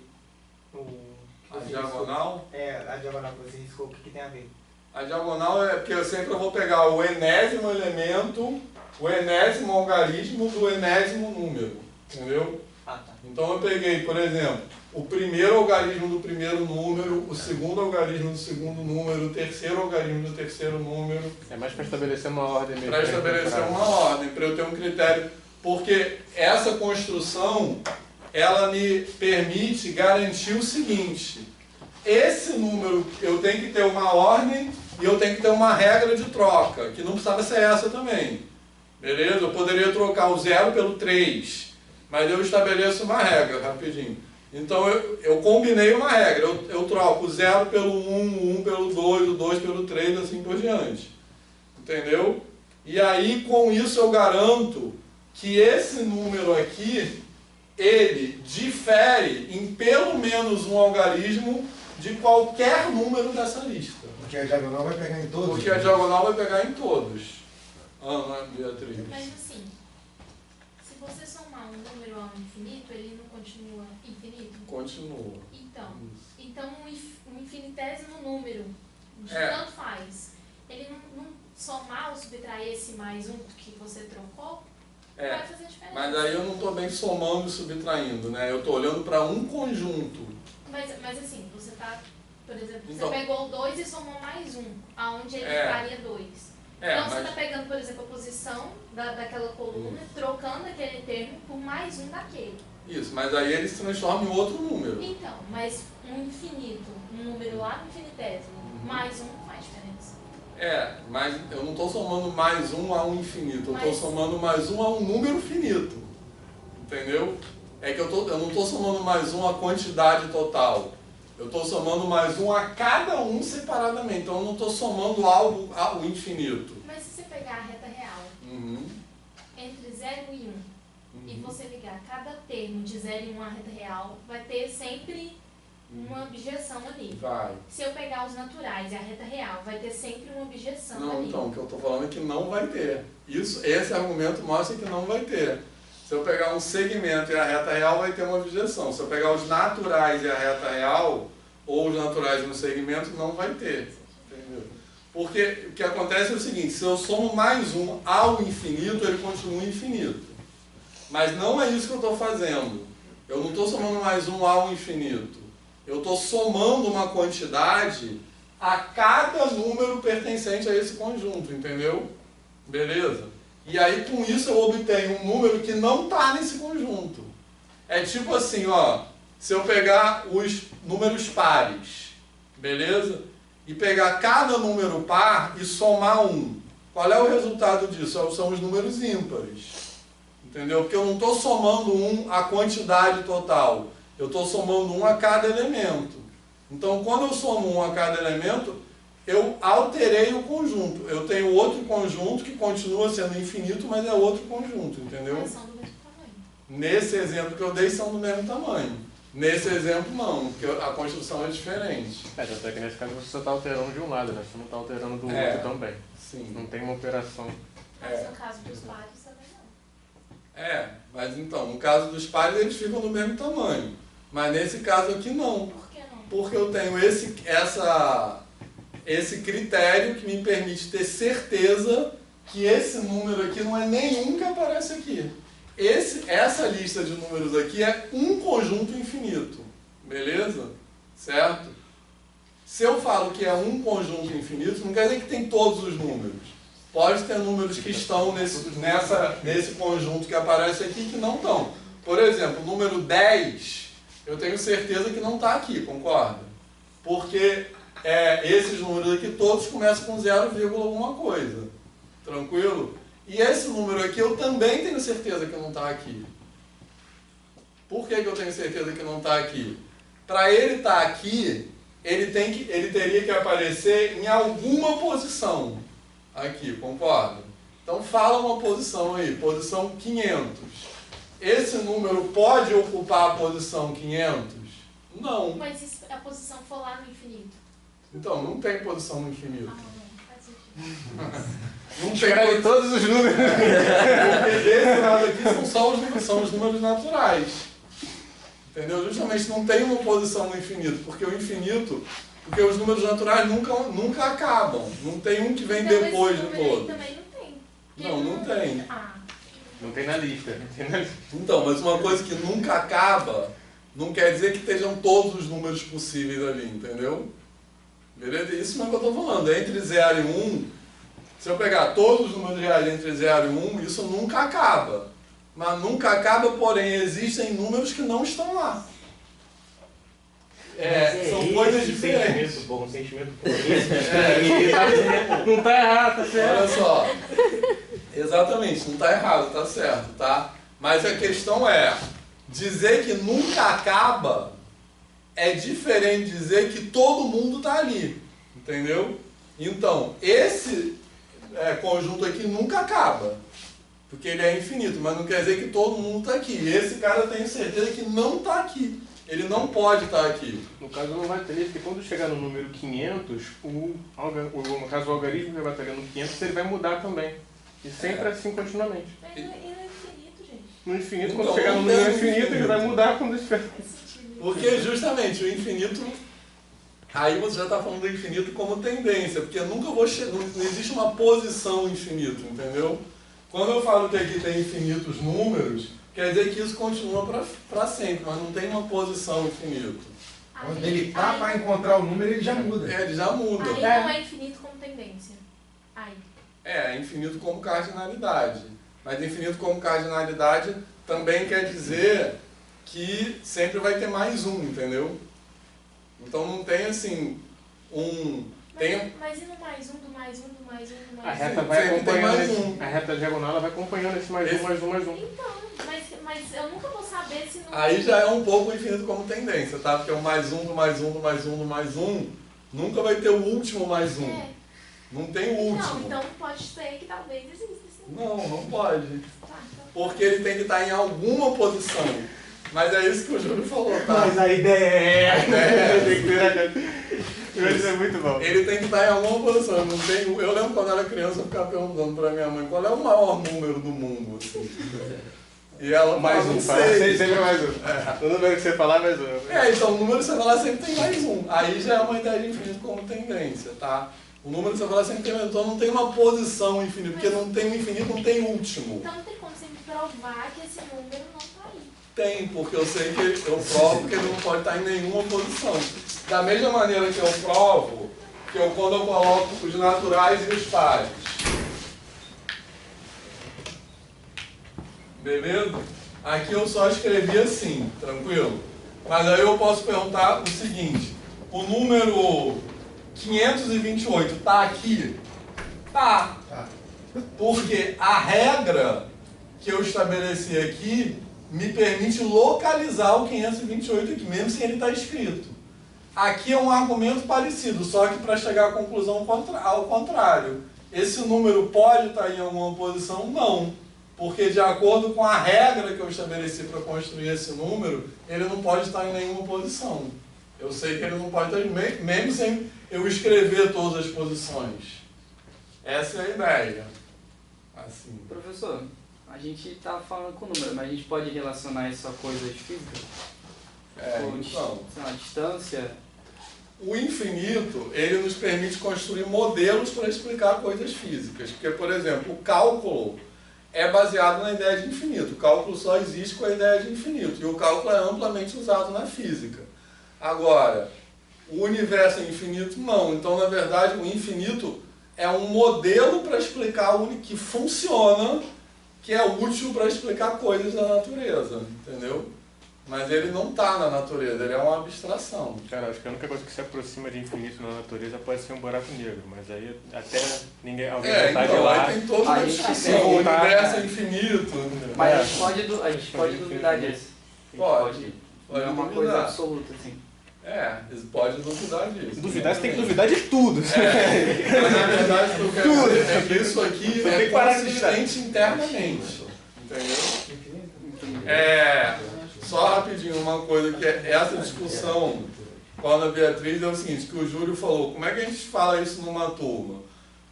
A diagonal? A diagonal que você riscou, o que tem a ver? A diagonal é porque eu sempre vou pegar o enésimo elemento, o enésimo algarismo do enésimo número. Entendeu? Ah, tá. Então eu peguei, por exemplo, o primeiro algarismo do primeiro número, o segundo algarismo do segundo número, o terceiro algarismo do terceiro número. É mais para estabelecer uma ordem mesmo. Para estabelecer uma ordem, para eu ter um critério. Porque essa construção, ela me permite garantir o seguinte: esse número, eu tenho que ter uma ordem e eu tenho que ter uma regra de troca, que não precisava ser essa também. Beleza? Eu poderia trocar o 0 pelo 3, mas eu estabeleço uma regra, rapidinho. Então eu combinei uma regra, eu troco o 0 pelo 1, o 1 pelo 2, o 2 pelo 3, assim por diante. Entendeu? E aí com isso eu garanto que esse número aqui, ele difere em pelo menos um algarismo de qualquer número dessa lista. Porque a diagonal vai pegar em todos. Porque a diagonal vai pegar em todos. Ana Beatriz. Mas assim, se você somar um número ao infinito, ele não continua infinito? Continua. Então um infinitésimo número, de tanto faz, ele não somar ou subtrair esse mais um que você trocou? É, vai fazer diferença. mas aí eu não estou bem somando e subtraindo, né? Eu estou olhando para um conjunto. Mas assim, você tá, por exemplo, Então, você pegou o 2 e somou mais 1, aonde ele É. faria 2. É, Então você mas- está pegando, por exemplo, a posição daquela coluna, trocando aquele termo por mais um daquele. Isso, mas aí ele se transforma em outro número. Então, mas um infinito, um número lá no infinitésimo, mais um faz diferença. É, mas eu não estou somando mais um a um infinito, eu estou Mas- somando mais um a um número finito. Entendeu? É que eu não estou somando mais um a quantidade total. Eu estou somando mais um a cada um separadamente. Então eu não estou somando algo ao infinito. Mas se você pegar a reta real Uhum. entre 0 e 1, e você ligar cada termo de 0 e 1 à reta real, vai ter sempre uma objeção ali. Vai. Se eu pegar os naturais e a reta real, vai ter sempre uma objeção Não, ali. então, o que eu estou falando é que não vai ter. Esse argumento mostra que não vai ter. Se eu pegar um segmento e a reta real, vai ter uma objeção. Se eu pegar os naturais e a reta real, ou os naturais no segmento, não vai ter. Entendeu? Porque o que acontece é o seguinte, se eu somo mais um ao infinito, ele continua infinito. Mas não é isso que eu estou fazendo. Eu não estou somando mais um ao infinito. Eu estou somando uma quantidade a cada número pertencente a esse conjunto, entendeu? Beleza? E aí com isso eu obtenho um número que não está nesse conjunto. É tipo assim, ó, se eu pegar os números pares, beleza? E pegar cada número par e somar um. Qual é o resultado disso? São os números ímpares. Entendeu? Porque eu não estou somando um a quantidade total. Eu estou somando um a cada elemento. Então, quando eu somo um a cada elemento, eu alterei o conjunto. Eu tenho outro conjunto que continua sendo infinito, mas é outro conjunto, entendeu? Eles são do mesmo tamanho. Nesse exemplo que eu dei, são do mesmo tamanho. Nesse exemplo, não, porque a construção é diferente. Tanto é que nesse caso você só está alterando de um lado, né? Você não está alterando do É. outro também. Sim. Não tem uma operação. Mas no caso dos pares também não. É, mas então, no caso dos pares, eles ficam do mesmo tamanho. Mas nesse caso aqui, não. Por que não? Porque eu tenho esse critério que me permite ter certeza que esse número aqui não é nenhum que aparece aqui. Essa lista de números aqui é um conjunto infinito. Beleza? Certo? Se eu falo que é um conjunto infinito, não quer dizer que tem todos os números. Pode ter números que estão nesse conjunto que aparece aqui que não estão. Por exemplo, o número 10, eu tenho certeza que não está aqui, concorda? Porque esses números aqui todos começam com 0, alguma coisa. Tranquilo? E esse número aqui eu também tenho certeza que não está aqui. Por que eu tenho certeza que não está aqui? Para ele estar aqui, ele teria que aparecer em alguma posição. Aqui, concorda? Então fala uma posição aí, posição 500. Esse número pode ocupar a posição 500? Não. Mas e se a posição for lá no infinito? Então, não tem posição no infinito. Ah, não, faz sentido. Não tem Escreve todos os números. Porque desse lado aqui são os números naturais. Entendeu? Justamente não tem uma posição no infinito, porque o infinito, porque os números naturais nunca acabam. Não tem um que vem Então, depois esse do número aí todo. também não tem. Porque Não tem. Ah, Não tem na lista. Não tem na lista. Então, mas uma coisa que nunca acaba, não quer dizer que estejam todos os números possíveis ali, entendeu? Beleza? Isso não é o que eu estou falando. Entre 0 e 1, se eu pegar todos os números reais entre 0 e 1, isso nunca acaba. Mas nunca acaba, porém, existem números que não estão lá. São coisas diferentes. Sentimento bom, sentimento bom. Não tá errado, tá certo. Olha só. Exatamente, não está errado, está certo, tá? Mas a questão é, dizer que nunca acaba é diferente de dizer que todo mundo está ali, entendeu? Então, esse conjunto aqui nunca acaba, porque ele é infinito, mas não quer dizer que todo mundo está aqui. Esse cara eu tenho certeza que não está aqui, ele não pode estar aqui. No caso não vai ter, porque quando chegar no número 500, no caso o algarismo que vai estar no 500, ele vai mudar também. E sempre assim continuamente. mas ele é infinito, gente. No infinito, Então, quando chegar no não número tem infinito, ele infinito. vai mudar quando estiver. Porque justamente o infinito, aí você já está falando do infinito como tendência, porque nunca não existe uma posição infinito, entendeu? Quando eu falo que aqui tem infinitos números, quer dizer que isso continua para sempre, mas não tem uma posição infinita. Quando ele tá para encontrar o número, ele já muda. Ele já muda. Aí não é infinito como tendência. Aí. É infinito como cardinalidade. Mas infinito como cardinalidade também quer dizer que sempre vai ter mais um, entendeu? Então não tem assim Mas e no mais um, do mais um, do mais um, do mais um? A reta vai acompanhando mais a reta diagonal ela vai acompanhando esse mais um, mais um, mais um. Então, mas eu nunca vou saber se não... Aí já é um pouco infinito como tendência, tá? Porque o mais um, do mais um, do mais um, do mais um, nunca vai ter o último mais um. É. Não tem o último. Não, então pode ser que talvez exista. Não pode. Tá, então. Porque ele tem que estar em alguma posição. Mas é isso que o Júlio falou, tá? Mas a ideia é A ideia Isso é muito bom. Ele tem que estar em alguma posição. Não tem, eu lembro quando era criança, eu ficava perguntando pra minha mãe qual é o maior número do mundo. Assim. E ela Mais um, sempre mais um. O número que você falar, mais um. Então o número que você falar sempre tem mais um. Aí já é uma ideia de infinito como tendência, tá? O número que você falar sempre tem mais um. Então não tem uma posição infinita, porque não tem um infinito, não tem último. Então não tem como você me provar que esse número não tá aí. Tem, porque eu sei que eu provo que ele não pode estar em nenhuma posição. Da mesma maneira que eu provo que quando eu coloco os naturais e os pares. Beleza? Aqui eu só escrevi assim, tranquilo? Mas aí eu posso perguntar o seguinte: o número 528 está aqui? Tá. Porque a regra que eu estabeleci aqui me permite localizar o 528 aqui, mesmo sem ele estar escrito. Aqui é um argumento parecido, só que para chegar à conclusão ao contrário. Esse número pode estar em alguma posição? Não. Porque de acordo com a regra que eu estabeleci para construir esse número, ele não pode estar em nenhuma posição. Eu sei que ele não pode estar, mesmo sem eu escrever todas as posições. Essa é a ideia. Assim. Professor, a gente está falando com número, mas a gente pode relacionar isso a coisas físicas? Então, a distância. O infinito, ele nos permite construir modelos para explicar coisas físicas. Porque, por exemplo, o cálculo é baseado na ideia de infinito. O cálculo só existe com a ideia de infinito. E o cálculo é amplamente usado na física. Agora, o universo é infinito? Não. Então, na verdade, o infinito é um modelo para explicar o que funciona, que é útil para explicar coisas da natureza, entendeu? Mas ele não está na natureza, ele é uma abstração. Cara, acho que a única coisa que se aproxima de infinito na natureza pode ser um buraco negro, mas aí até alguém vai então, de lá. Aí tem toda uma discussão, o universo é infinito. Mas a gente pode duvidar disso. Pode não é uma coisa absoluta, assim. Pode duvidar disso. Duvidar, você tem que duvidar de tudo. Mas na verdade, o que eu quero dizer é que isso aqui é consistente internamente. Entendeu? Só rapidinho, uma coisa que é essa discussão com a Ana Beatriz é o seguinte, que o Júlio falou, como é que a gente fala isso numa turma? O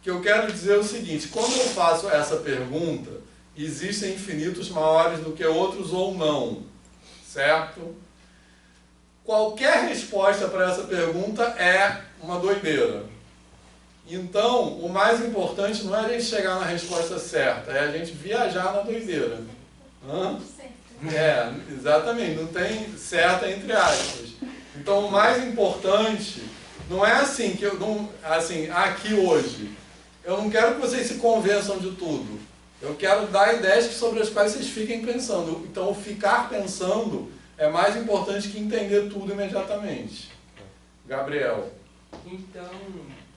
que eu quero dizer é o seguinte, quando eu faço essa pergunta, existem infinitos maiores do que outros ou não, certo? Qualquer resposta para essa pergunta é uma doideira. Então, o mais importante não é a gente chegar na resposta certa, é a gente viajar na doideira. Exatamente, não tem certa entre aspas. Então, o mais importante não é assim, que eu não, assim, aqui hoje, eu não quero que vocês se convençam de tudo. Eu quero dar ideias sobre as quais vocês fiquem pensando. Então, o ficar pensando é mais importante que entender tudo imediatamente. Gabriel. Então,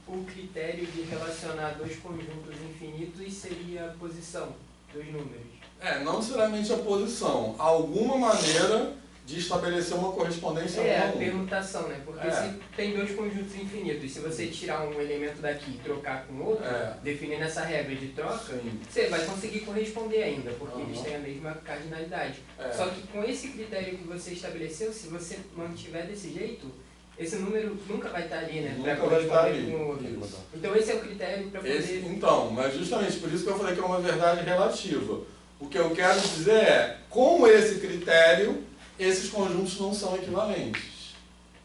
o critério de relacionar dois conjuntos infinitos seria a posição dos números. Não necessariamente a posição. Alguma maneira de estabelecer uma correspondência a permutação, né? Porque se tem dois conjuntos infinitos, se você tirar um elemento daqui e trocar com outro, definindo essa regra de troca, você vai conseguir corresponder ainda, porque eles têm a mesma cardinalidade. Só que com esse critério que você estabeleceu, se você mantiver desse jeito, esse número nunca vai estar ali, né? Nunca vai estar ali. Com outro. Então esse é o critério para poder... Então, mas justamente por isso que eu falei que é uma verdade relativa. O que eu quero dizer é, com esse critério, esses conjuntos não são equivalentes.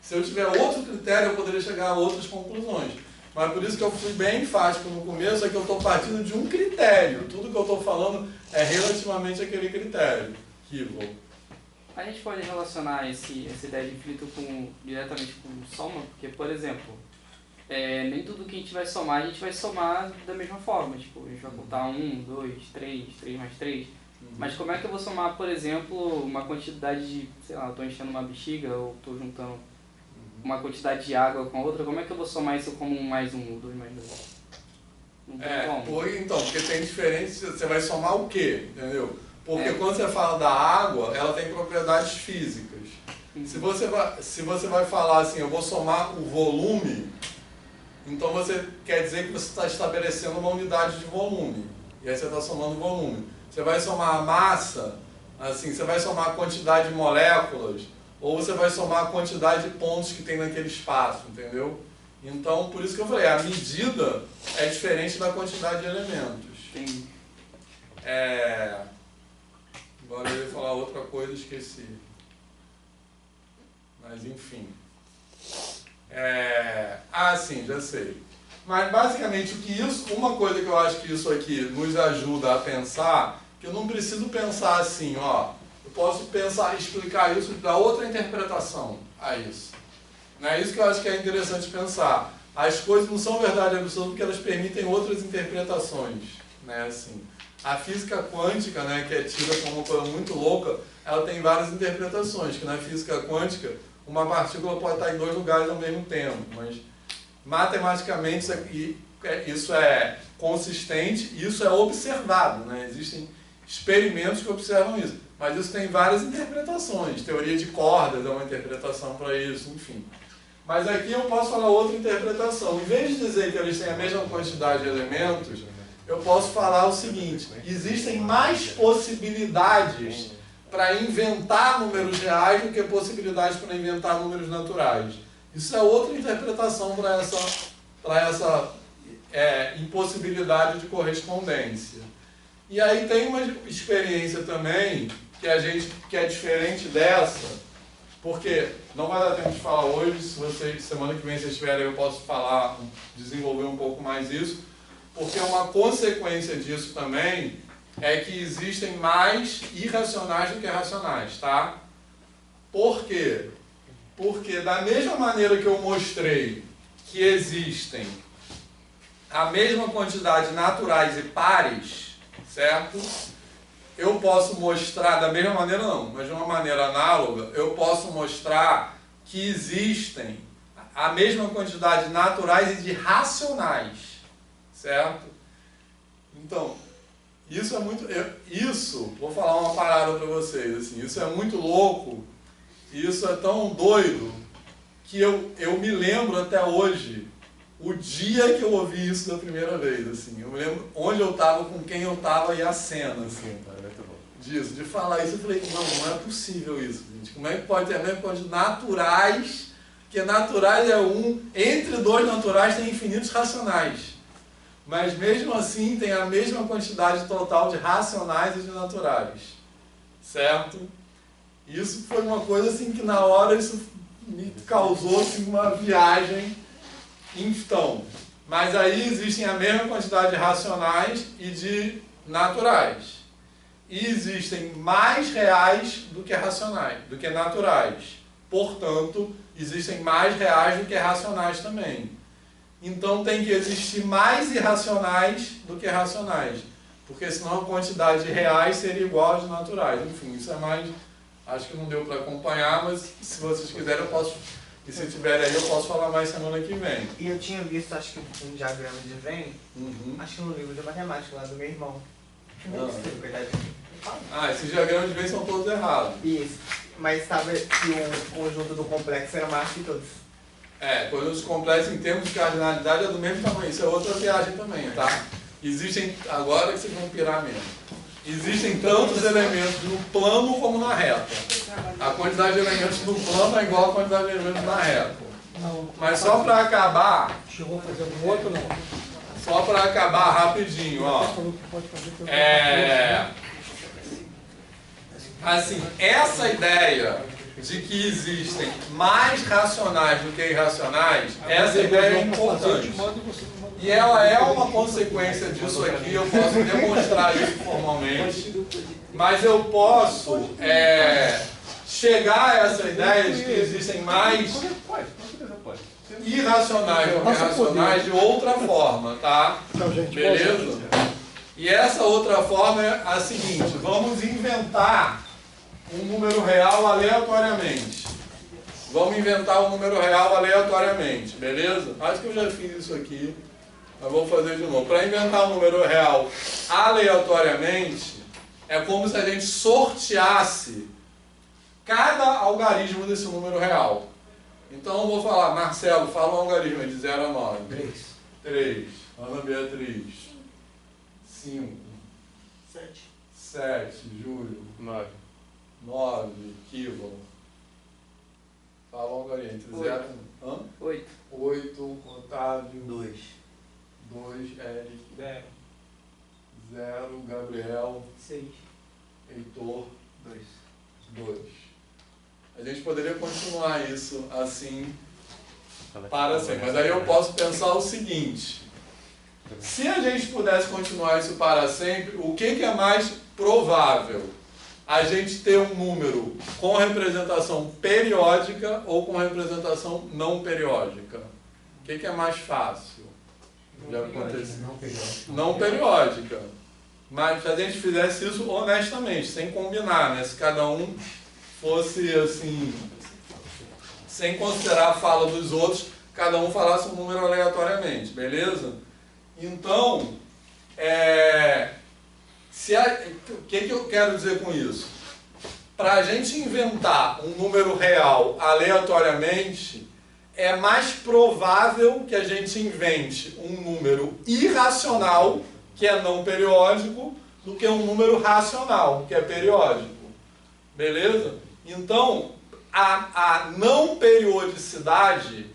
Se eu tiver outro critério, eu poderia chegar a outras conclusões. Mas por isso que eu fui bem enfático no começo, é que eu estou partindo de um critério. Tudo que eu estou falando é relativamente àquele critério. A gente pode relacionar essa ideia de infinito diretamente com soma, porque, por exemplo, nem tudo que a gente vai somar da mesma forma. Tipo, a gente vai contar 1, 2, 3, 3 mais 3. Mas como é que eu vou somar, por exemplo, uma quantidade de, sei lá, eu estou enchendo uma bexiga ou estou juntando uma quantidade de água com a outra, como é que eu vou somar isso como 1 mais 1, 2 mais 2? Não tem como. Então, porque tem diferença, você vai somar o quê, entendeu? Porque quando você fala da água, ela tem propriedades físicas. Se você vai falar assim, eu vou somar o volume, então você quer dizer que você está estabelecendo uma unidade de volume. E aí você está somando o volume. Você vai somar a massa, assim, você vai somar a quantidade de moléculas, ou você vai somar a quantidade de pontos que tem naquele espaço, entendeu? Então, por isso que eu falei, a medida é diferente da quantidade de elementos. Sim. Agora eu ia falar outra coisa, esqueci. Mas enfim. Sim, já sei. Mas basicamente uma coisa que eu acho que isso aqui nos ajuda a pensar, que eu não preciso pensar assim, ó, eu posso explicar isso, dar outra interpretação a isso. Não é isso que eu acho que é interessante pensar. As coisas não são verdade absoluta porque elas permitem outras interpretações, né, assim. A física quântica, né, que é tida como uma coisa muito louca, ela tem várias interpretações, que na física quântica uma partícula pode estar em 2 lugares ao mesmo tempo, mas matematicamente isso é consistente e isso é observado, né? Existem experimentos que observam isso, mas isso tem várias interpretações. Teoria de cordas é uma interpretação para isso, enfim. Mas aqui eu posso falar outra interpretação. Em vez de dizer que eles têm a mesma quantidade de elementos, eu posso falar o seguinte: existem mais possibilidades para inventar números reais do que possibilidades para inventar números naturais. Isso é outra interpretação para essa impossibilidade de correspondência. E aí tem uma experiência também que é diferente dessa, porque não vai dar tempo de falar hoje, se semana que vem vocês estiverem eu posso desenvolver um pouco mais isso, porque uma consequência disso também é que existem mais irracionais do que racionais, tá? Por quê? Porque da mesma maneira que eu mostrei que existem a mesma quantidade de naturais e pares, certo? Eu posso mostrar, da mesma maneira não, mas de uma maneira análoga, eu posso mostrar que existem a mesma quantidade de naturais e de racionais, certo? Então, isso é muito... vou falar uma parada para vocês, assim, isso é muito louco, isso é tão doido, que eu me lembro até hoje, o dia que eu ouvi isso da primeira vez, assim, eu me lembro onde eu estava, com quem eu estava e a cena, assim, disso, de falar isso, eu falei, não é possível isso, gente, como é que pode ter a mesma quantidade de naturais, porque naturais é entre 2 naturais tem infinitos racionais. Mas mesmo assim tem a mesma quantidade total de racionais e de naturais. Certo? Isso foi uma coisa assim que na hora isso me causou assim, uma viagem. Então, mas aí existem a mesma quantidade de racionais e de naturais. E existem mais reais do que racionais, do que naturais. Portanto, existem mais reais do que racionais também. Então tem que existir mais irracionais do que racionais, porque senão a quantidade de reais seria igual às de naturais. Enfim, isso é mais... Acho que não deu para acompanhar, mas se vocês quiserem eu posso... E se tiver aí eu posso falar mais semana que vem. E eu tinha visto, acho que um diagrama de Venn, acho que no livro de matemática lá do meu irmão. Esses diagramas de Venn são todos errados. Isso, mas estava que o conjunto do complexo era maior que todos. Conjuntos complexos em termos de cardinalidade é do mesmo tamanho. Isso é outra viagem também, tá? Existem, agora que vocês vão pirar mesmo, existem tantos elementos no plano como na reta. A quantidade de elementos no plano é igual à quantidade de elementos na reta. Mas só para acabar... Chegou a fazer algum outro ou não? Só para acabar rapidinho, ó. Assim, essa ideia de que existem mais racionais do que irracionais, essa ideia é importante. E ela é uma consequência disso aqui, eu posso demonstrar isso formalmente, mas eu posso chegar a essa ideia de que existem mais irracionais do que racionais de outra forma, tá? Beleza? E essa outra forma é a seguinte: vamos inventar um número real aleatoriamente. Vamos inventar um número real aleatoriamente, beleza? Acho que eu já fiz isso aqui, mas vou fazer de novo. Para inventar um número real aleatoriamente, é como se a gente sorteasse cada algarismo desse número real. Então eu vou falar, Marcelo, fala um algarismo de 0 a 9. 3. Ana Beatriz. 5. 7. Júlio. 9. Kiva. Fala um algarismo entre 0 e 1. 8. Otávio. 2. Eric. 0. Gabriel. 6. Heitor. 2. A gente poderia continuar isso assim para sempre. Mas aí eu posso pensar o seguinte: se a gente pudesse continuar isso para sempre, o que é mais provável? A gente ter um número com representação periódica ou com representação não periódica? O que é mais fácil de acontecer? Não periódica. Mas se a gente fizesse isso honestamente, sem combinar, né? Se cada um fosse assim, sem considerar a fala dos outros, cada um falasse um número aleatoriamente, beleza? Então, o que eu quero dizer com isso? Para a gente inventar um número real aleatoriamente, é mais provável que a gente invente um número irracional, que é não periódico, do que um número racional, que é periódico. Beleza? Então, a não periodicidade,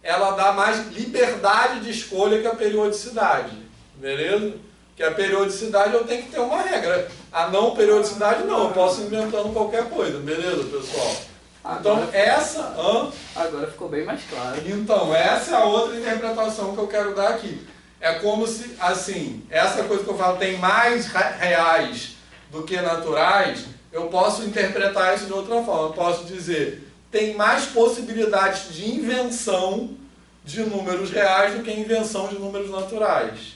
ela dá mais liberdade de escolha que a periodicidade. Beleza? Porque a periodicidade eu tenho que ter uma regra. A não periodicidade não, eu posso ir inventando qualquer coisa. Beleza, pessoal? Então, Agora ficou bem mais claro. Então, essa é a outra interpretação que eu quero dar aqui. É como se, assim, essa coisa que eu falo, tem mais reais do que naturais, eu posso interpretar isso de outra forma. Eu posso dizer, tem mais possibilidades de invenção de números reais do que invenção de números naturais.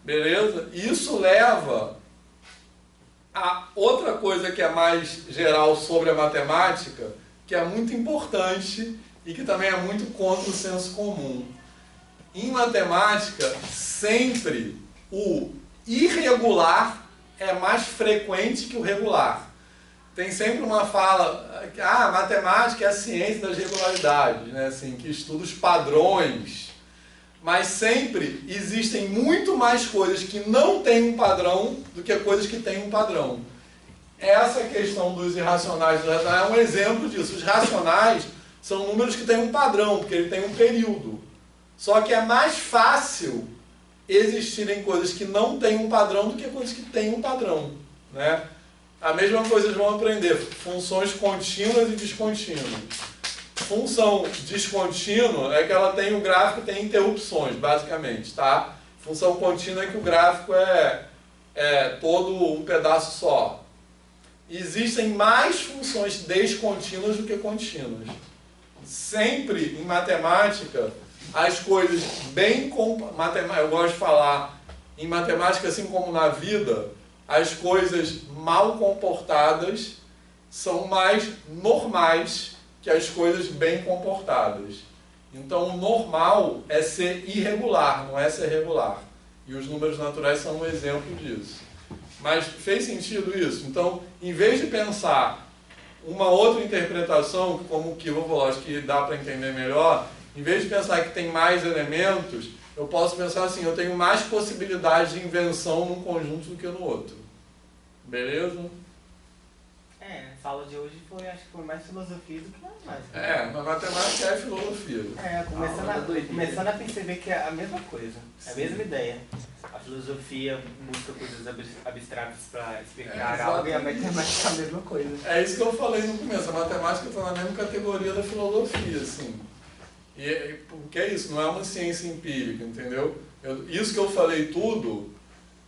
Beleza? Isso leva a outra coisa que é mais geral sobre a matemática, que é muito importante e que também é muito contra o senso comum. Em matemática, sempre o irregular é mais frequente que o regular. Tem sempre uma fala, matemática é a ciência das regularidades, né? Assim, que estuda os padrões, mas sempre existem muito mais coisas que não têm um padrão do que coisas que têm um padrão. Essa questão dos irracionais é um exemplo disso. Os racionais são números que têm um padrão, porque ele tem um período. Só que é mais fácil existirem coisas que não têm um padrão do que coisas que têm um padrão, né? A mesma coisa vocês vão aprender, funções contínuas e descontínuas. Função descontínua é que ela tem um gráfico e tem interrupções, basicamente, tá? Função contínua é que o gráfico é todo um pedaço só. Existem mais funções descontínuas do que contínuas. Sempre em matemática, as coisas eu gosto de falar, em matemática assim como na vida, as coisas mal comportadas são mais normais que as coisas bem comportadas. Então o normal é ser irregular, não é ser regular. E os números naturais são um exemplo disso. Mas fez sentido isso? Então, em vez de pensar uma outra interpretação, como o que eu vou, acho que dá para entender melhor, em vez de pensar que tem mais elementos, eu posso pensar assim, eu tenho mais possibilidades de invenção num conjunto do que no outro. Beleza? Essa aula de hoje acho que foi mais filosofia do que matemática. Mas matemática é filosofia. Começando a perceber que é a mesma coisa, é a mesma ideia. A filosofia busca coisas abstratas para explicar algo e a matemática é a mesma coisa. É isso que eu falei no começo, a matemática está na mesma categoria da filosofia, assim. Porque é isso, não é uma ciência empírica, entendeu? Isso que eu falei tudo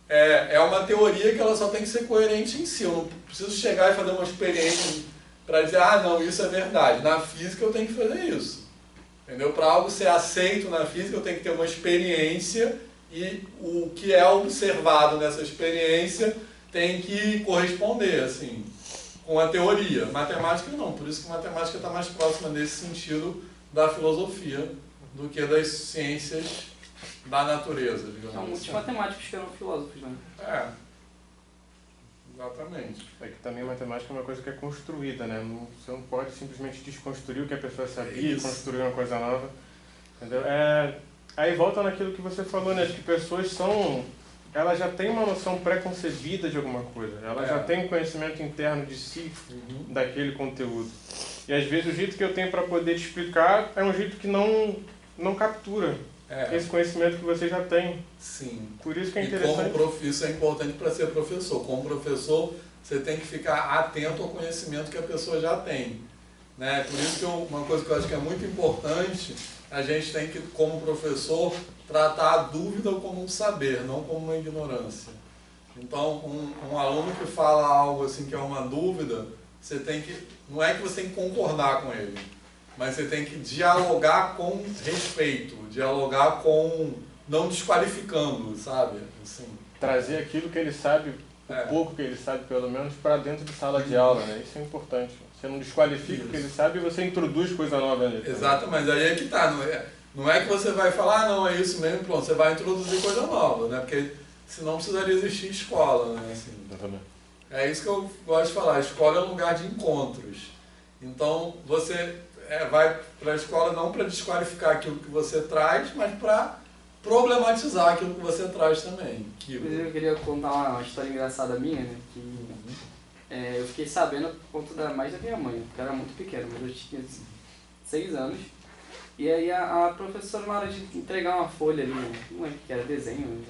é uma teoria que ela só tem que ser coerente em si. Eu não preciso chegar e fazer uma experiência para dizer, ah, não, isso é verdade. Na física eu tenho que fazer isso. Entendeu? Para algo ser aceito na física eu tenho que ter uma experiência e o que é observado nessa experiência tem que corresponder, assim, com a teoria. Matemática não, por isso que matemática está mais próxima nesse sentido da filosofia do que das ciências da natureza, digamos São muitos assim. matemáticos que eram filósofos, né? Exatamente. É que também a matemática é uma coisa que é construída, né? Você não pode simplesmente desconstruir o que a pessoa sabia e construir uma coisa nova. Entendeu? Aí volta naquilo que você falou, né? De que pessoas elas já têm uma noção pré-concebida de alguma coisa. Elas já têm um conhecimento interno de si, daquele conteúdo. E às vezes o jeito que eu tenho para poder te explicar é um jeito que não captura esse conhecimento que você já tem. Sim. Por isso que é interessante. Isso é importante para ser professor. Como professor, você tem que ficar atento ao conhecimento que a pessoa já tem. Né? Por isso que uma coisa que eu acho que é muito importante, a gente tem que, como professor, tratar a dúvida como um saber, não como uma ignorância. Então, um aluno que fala algo assim que é uma dúvida, você tem que, não é que você tem que concordar com ele, mas você tem que dialogar com respeito, dialogar com, não desqualificando, sabe? Assim. Trazer aquilo que ele sabe, o pouco que ele sabe, pelo menos, para dentro de sala de aula, né? Isso é importante. Você não desqualifica o que ele sabe e você introduz coisa nova nele. Exato, mas aí é que tá. Não é que você vai falar, ah, não, é isso mesmo, pronto. Você vai introduzir coisa nova, né? Porque senão precisaria existir escola, né? Assim, é isso que eu gosto de falar. A escola é um lugar de encontros. Então, você vai para a escola não para desqualificar aquilo que você traz, mas para problematizar aquilo que você traz também. Eu queria contar uma história engraçada minha, né? Que eu fiquei sabendo por conta mais da minha mãe, porque eu era muito pequeno, mas eu tinha 6 anos. E aí a professora, na hora de entregar uma folha ali, não lembro o que era, desenho,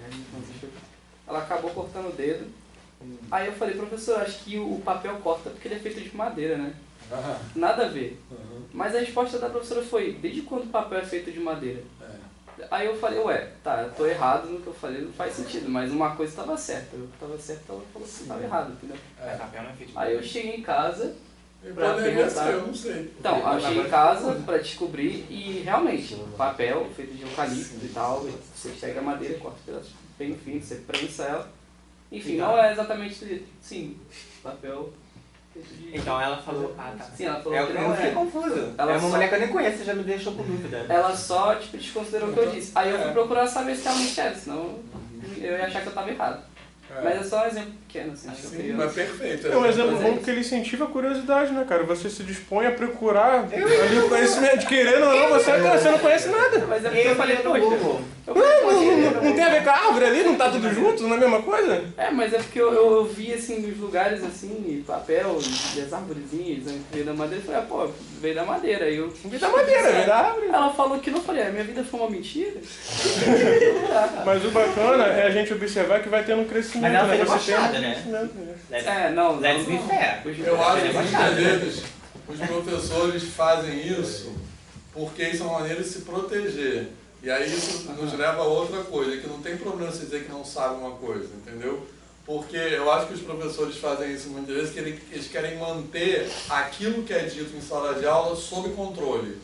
ela acabou cortando o dedo. Aí eu falei, professor, acho que o papel corta porque ele é feito de madeira, né? Nada a ver. Mas a resposta da professora foi, desde quando o papel é feito de madeira? Aí eu falei, tá, eu tô errado no que eu falei, não faz sentido, mas uma coisa estava certa. Eu estava certo, ela falou que estava errado, entendeu? Aí eu cheguei em casa pra perguntar. Eu não sei. Então, eu cheguei em casa pra descobrir e realmente, papel feito de eucalipto e tal, você pega a madeira, corta pedaços bem finos, você prensa ela. Enfim, não é exatamente, sim, papel. Então ela falou, tá. Sim, ela falou eu fiquei confuso. Ela é uma mulher que eu nem conheço, já me deixou com dúvida. Ela só, desconsiderou o que eu disse. Aí eu fui procurar saber se realmente era, senão eu ia achar que eu tava errado. Mas é só um exemplo pequeno, assim. Mas perfeito. É um exemplo bom porque ele incentiva a curiosidade, né, cara? Você se dispõe a procurar ali o conhecimento, querendo ou não, você não conhece nada. Mas é porque eu falei, poxa, não tem a ver com a árvore ali? Não tá tudo junto? Não é a mesma coisa? Mas é porque eu vi, assim, nos lugares, assim, papel, e as arvorezinhas, veio da madeira, eu falei, pô, veio da madeira. Aí eu, veio da madeira, veio da árvore. Ela falou que não, falei, minha vida foi uma mentira. Mas o bacana é a gente observar que vai tendo um crescimento. Mas ela né? fez baixada, né? Não. Eu acho que muitas vezes os professores fazem isso porque isso é uma maneira de se proteger. E aí isso nos leva a outra coisa, que não tem problema você dizer que não sabe uma coisa, entendeu? Porque eu acho que os professores fazem isso muitas vezes, que eles querem manter aquilo que é dito em sala de aula sob controle,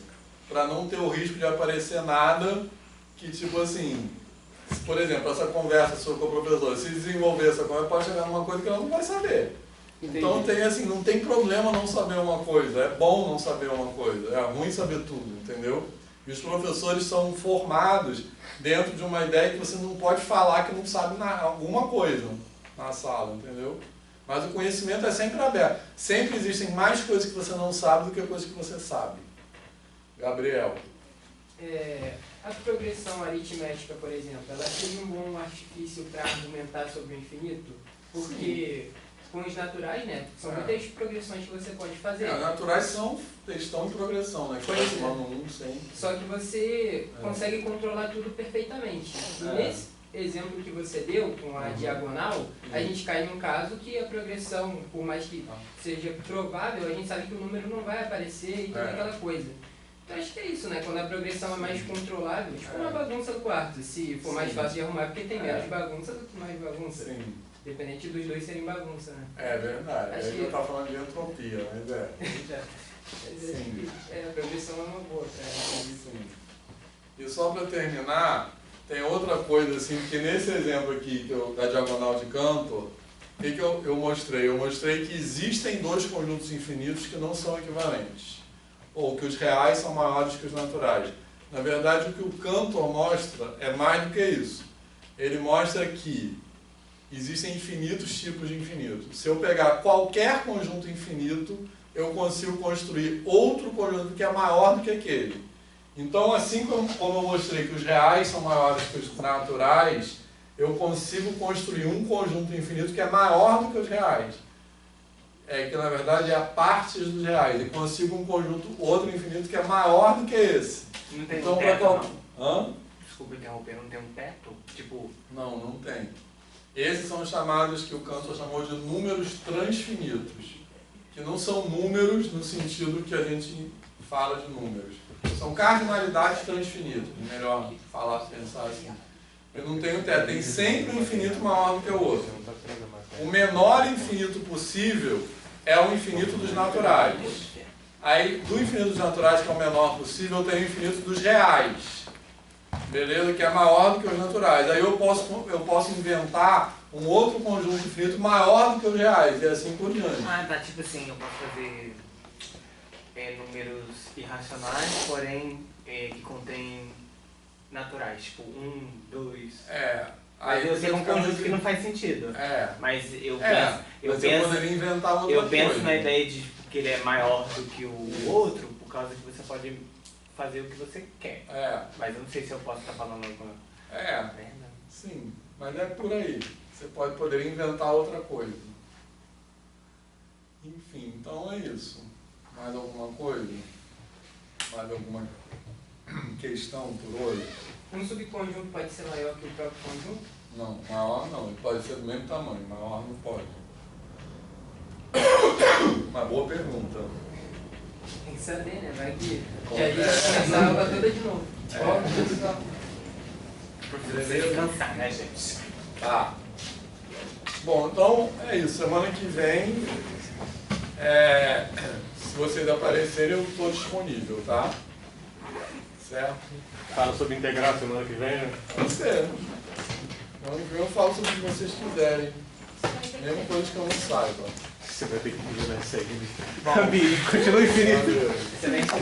para não ter o risco de aparecer nada que, tipo assim, por exemplo, essa conversa com o professor, se desenvolver essa conversa, pode chegar numa coisa que ela não vai saber. Entendi. Então tem assim, não tem problema não saber uma coisa, é bom não saber uma coisa, é ruim saber tudo, entendeu? E os professores são formados dentro de uma ideia que você não pode falar que não sabe alguma coisa na sala, entendeu? Mas o conhecimento é sempre aberto. Sempre existem mais coisas que você não sabe do que coisas que você sabe. Gabriel. A progressão aritmética, por exemplo, ela seria um bom artifício para argumentar sobre o infinito? Porque com os naturais, né? São muitas progressões que você pode fazer. Os naturais estão em progressão, né? Só que você consegue controlar tudo perfeitamente. E exemplo que você deu com a diagonal, a gente cai num caso que a progressão, por mais que seja provável, a gente sabe que o número não vai aparecer e toda aquela coisa. Então acho que é isso, né? Quando a progressão é mais controlável, tipo uma bagunça do quarto, se for mais fácil de arrumar, porque tem menos bagunça do que mais bagunça. Sim. Dependente dos dois serem bagunça, né? É verdade. Acho Aí eu tava falando de entropia, mas é. Sim. A progressão é uma boa, cara. Sim. E só para terminar, tem outra coisa assim, que nesse exemplo aqui da diagonal de Cantor, o que eu mostrei? Eu mostrei que existem dois conjuntos infinitos que não são equivalentes, ou que os reais são maiores que os naturais. Na verdade, o que o Cantor mostra é mais do que isso. Ele mostra que existem infinitos tipos de infinito. Se eu pegar qualquer conjunto infinito, eu consigo construir outro conjunto que é maior do que aquele. Então, assim como eu mostrei que os reais são maiores que os naturais, eu consigo construir um conjunto infinito que é maior do que os reais. É que, na verdade, é a parte dos reais. E consigo um conjunto, outro infinito, que é maior do que esse. Não tem então, um teto, qual... não? Hã? Desculpa interromper, não tem um teto? Tipo... Não tem. Esses são os chamados, que o Cantor chamou de números transfinitos, que não são números no sentido que a gente fala de números. São cardinalidades transfinitas, melhor falar, pensar assim. Eu não tenho teto, tem sempre um infinito maior do que o outro. O menor infinito possível é o infinito dos naturais. Aí, do infinito dos naturais, que é o menor possível, eu tenho o infinito dos reais. Beleza? Que é maior do que os naturais. Aí eu posso inventar um outro conjunto infinito maior do que os reais, e assim por diante. Ah, tá, tipo assim, eu posso fazer números irracionais, porém que contêm naturais, tipo 1, 2... Mas eu sei um conjunto que não faz sentido. Mas eu poderia inventar outra eu penso coisa. na ideia de que ele é maior do que o outro, por causa que você pode fazer o que você quer. Mas eu não sei se eu posso estar falando alguma merda. Sim, mas é por aí. Você poderia inventar outra coisa. Enfim, então é isso. Mais alguma coisa? Mais alguma questão por hoje? Um subconjunto pode ser maior que o próprio conjunto? Não, maior não. Ele pode ser do mesmo tamanho. Maior não pode. Uma boa pergunta. Tem que saber, né? Vai que a gente vai começar a aula toda de novo. Precisa cansar, né, gente? Tá. Bom, então é isso. Semana que vem, se vocês aparecerem, eu estou disponível, tá? Certo? Fala sobre integrar semana que vem, né? Pode ser. Semana que vem eu falo sobre o que vocês quiserem. Mesmo coisa que eu não saiba. Você vai ter que pedir na série. Continua infinito. Excelente.